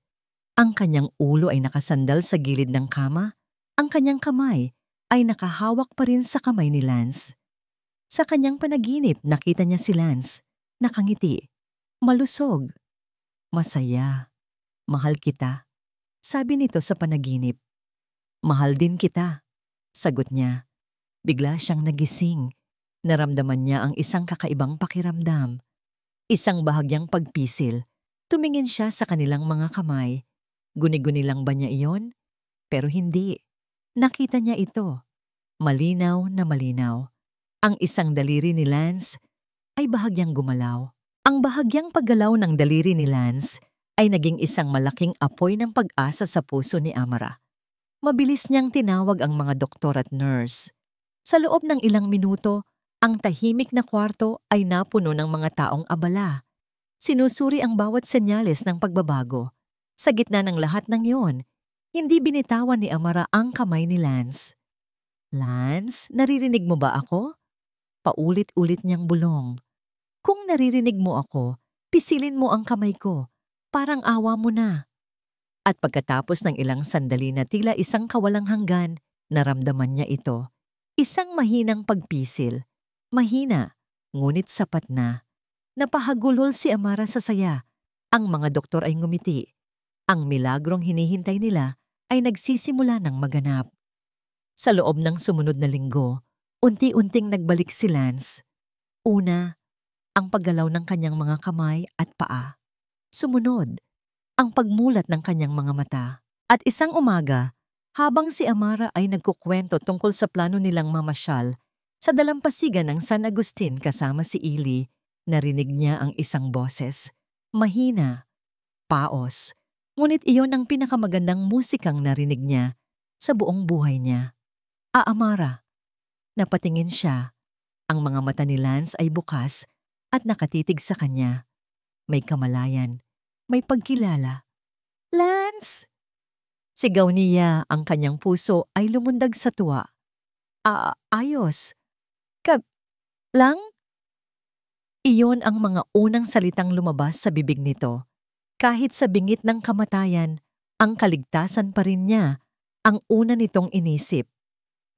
Ang kanyang ulo ay nakasandal sa gilid ng kama, ang kanyang kamay ay nakahawak pa rin sa kamay ni Lance. Sa kanyang panaginip, nakita niya si Lance, nakangiti, malusog, masaya, mahal kita. Sabi nito sa panaginip. Mahal din kita, sagot niya. Bigla siyang nagising. Naramdaman niya ang isang kakaibang pakiramdam. Isang bahagyang pagpisil. Tumingin siya sa kanilang mga kamay. Guni-guni lang ba niya iyon? Pero hindi. Nakita niya ito. Malinaw na malinaw. Ang isang daliri ni Lance ay bahagyang gumalaw. Ang bahagyang paggalaw ng daliri ni Lance ay naging isang malaking apoy ng pag-asa sa puso ni Amara. Mabilis niyang tinawag ang mga doktor at nurse. Sa loob ng ilang minuto, ang tahimik na kwarto ay napuno ng mga taong abala. Sinusuri ang bawat senyales ng pagbabago. Sa gitna ng lahat ng iyon, hindi binitawan ni Amara ang kamay ni Lance. Lance, naririnig mo ba ako? Paulit-ulit niyang bulong. Kung naririnig mo ako, pisilin mo ang kamay ko. Parang awa mo na. At pagkatapos ng ilang sandali na tila isang kawalang hanggan, naramdaman niya ito. Isang mahinang pagpisil. Mahina, Ngunit sapat na. Napahagulhol si Amara sa saya. Ang mga doktor ay ngumiti. Ang milagrong hinihintay nila ay nagsisimula ng maganap. Sa loob ng sumunod na linggo, unti-unting nagbalik si Lance. Una, ang paggalaw ng kanyang mga kamay at paa. Sumunod, ang pagmulat ng kanyang mga mata. At isang umaga, habang si Amara ay nagkukwento tungkol sa plano nilang mamasyal sa dalampasigan ng San Agustin kasama si Ili, narinig niya ang isang boses. Mahina, paos. Ngunit iyon ang pinakamagandang musikang narinig niya sa buong buhay niya. Amara. Napatingin siya. Ang mga mata ni Lance ay bukas at nakatitig sa kanya. May kamalayan, may pagkilala. Lance! Sigaw niya, ang kanyang puso ay lumundag sa tuwa. Ayos. Lang? Iyon ang mga unang salitang lumabas sa bibig nito. Kahit sa bingit ng kamatayan, ang kaligtasan pa rin niya ang una nitong inisip.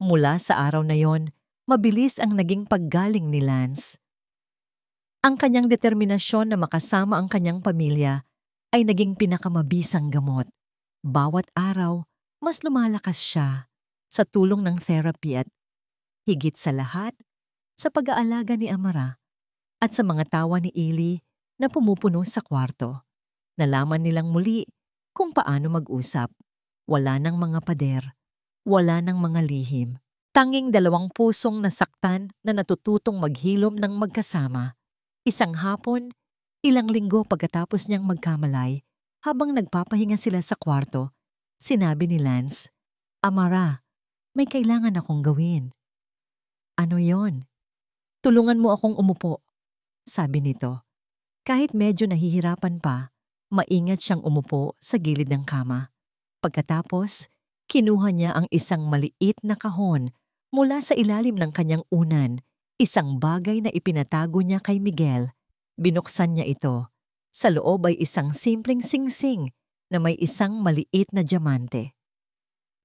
Mula sa araw na yon, mabilis ang naging paggaling ni Lance. Ang kanyang determinasyon na makasama ang kanyang pamilya ay naging pinakamabisang gamot. Bawat araw, mas lumalakas siya sa tulong ng therapy at higit sa lahat, sa pag-aalaga ni Amara at sa mga tawa ni Ili na pumupuno sa kwarto. Nalaman nilang muli kung paano mag-usap. Wala ng mga pader, wala ng mga lihim. Tanging dalawang pusong nasaktan na natututong maghilom ng magkasama. Isang hapon, ilang linggo pagkatapos niyang magkamalay, habang nagpapahinga sila sa kwarto, sinabi ni Lance, Amara, may kailangan akong gawin. Ano yon? Tulungan mo akong umupo, sabi nito. Kahit medyo nahihirapan pa, maingat siyang umupo sa gilid ng kama. Pagkatapos, kinuha niya ang isang maliit na kahon mula sa ilalim ng kanyang unan, isang bagay na ipinatago niya kay Miguel. Binuksan niya ito. Sa loob ay isang simpleng singsing na may isang maliit na diamante.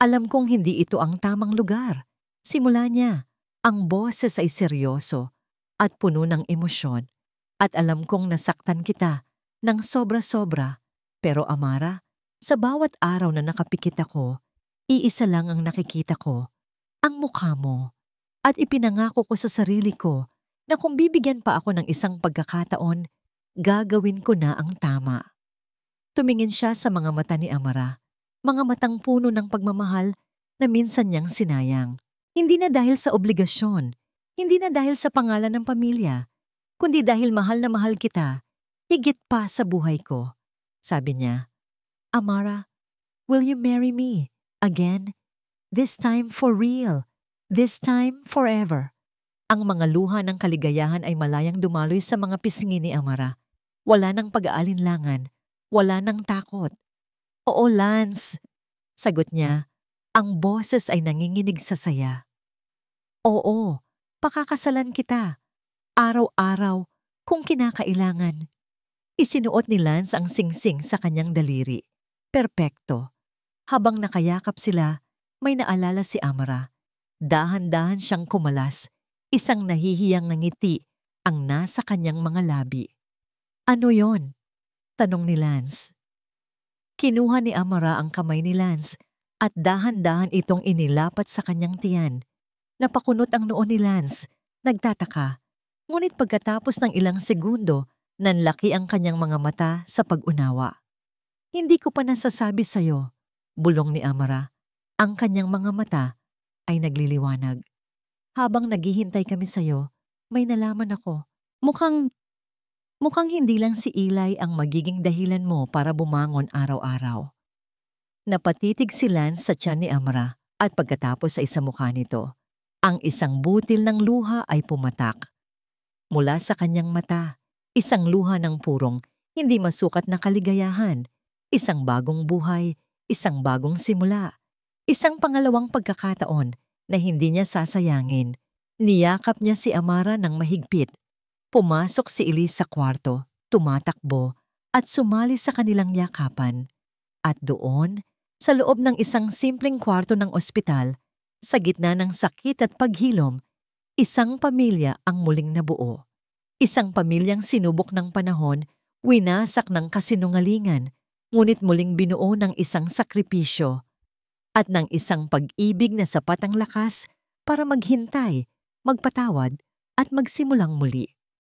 Alam kong hindi ito ang tamang lugar. Simula niya, ang boses ay seryoso at puno ng emosyon. At alam kong nasaktan kita ng sobra-sobra. Pero Amara, sa bawat araw na nakapikit ako, iisa lang ang nakikita ko, ang mukha mo. At ipinangako ko sa sarili ko na kung bibigyan pa ako ng isang pagkakataon, gagawin ko na ang tama. Tumingin siya sa mga mata ni Amara, mga matang puno ng pagmamahal na minsan niyang sinayang. Hindi na dahil sa obligasyon, hindi na dahil sa pangalan ng pamilya, kundi dahil mahal na mahal kita, higit pa sa buhay ko. Sabi niya, Amara, will you marry me again? This time for real. This time forever. Ang mga luha ng kaligayahan ay malayang dumaloy sa mga pisngi ni Amara. Wala nang pag-aalinlangan. Wala nang takot. Oo, Lance. Sagot niya, ang boses ay nanginginig sa saya. Oo, pakakasalan kita. Araw-araw, kung kinakailangan. Isinuot ni Lance ang singsing sa kanyang daliri. Perpekto. Habang nakayakap sila, may naalala si Amara. Dahan-dahan siyang kumalas, isang nahihiyang ngiti ang nasa kanyang mga labi. Ano yon? Tanong ni Lance. Kinuha ni Amara ang kamay ni Lance at dahan-dahan itong inilapat sa kanyang tiyan. Napakunot ang noo ni Lance, nagtataka. Ngunit pagkatapos ng ilang segundo, nanlaki ang kanyang mga mata sa pag-unawa. Hindi ko pa nasasabi sa'yo, bulong ni Amara. Ang kanyang mga mata ay nagliliwanag. Habang naghihintay kami sa'yo, may nalaman ako. Mukhang hindi lang si Eli ang magiging dahilan mo para bumangon araw-araw. Napatitig si Lance sa tiyan ni Amara at pagkatapos sa isang mukha nito, ang isang butil ng luha ay pumatak. Mula sa kanyang mata, isang luha ng purong, hindi masukat na kaligayahan, isang bagong buhay, isang bagong simula. Isang pangalawang pagkakataon na hindi niya sasayangin. Niyakap niya si Amara ng mahigpit. Pumasok si Elise sa kwarto, tumatakbo at sumali sa kanilang yakapan. At doon, sa loob ng isang simpleng kwarto ng ospital, sa gitna ng sakit at paghilom, isang pamilya ang muling nabuo. Isang pamilyang sinubok ng panahon, winasak ng kasinungalingan, ngunit muling binuo ng isang sakripisyo at ng isang pag-ibig na sapat ang lakas para maghintay, magpatawad at magsimulang muli.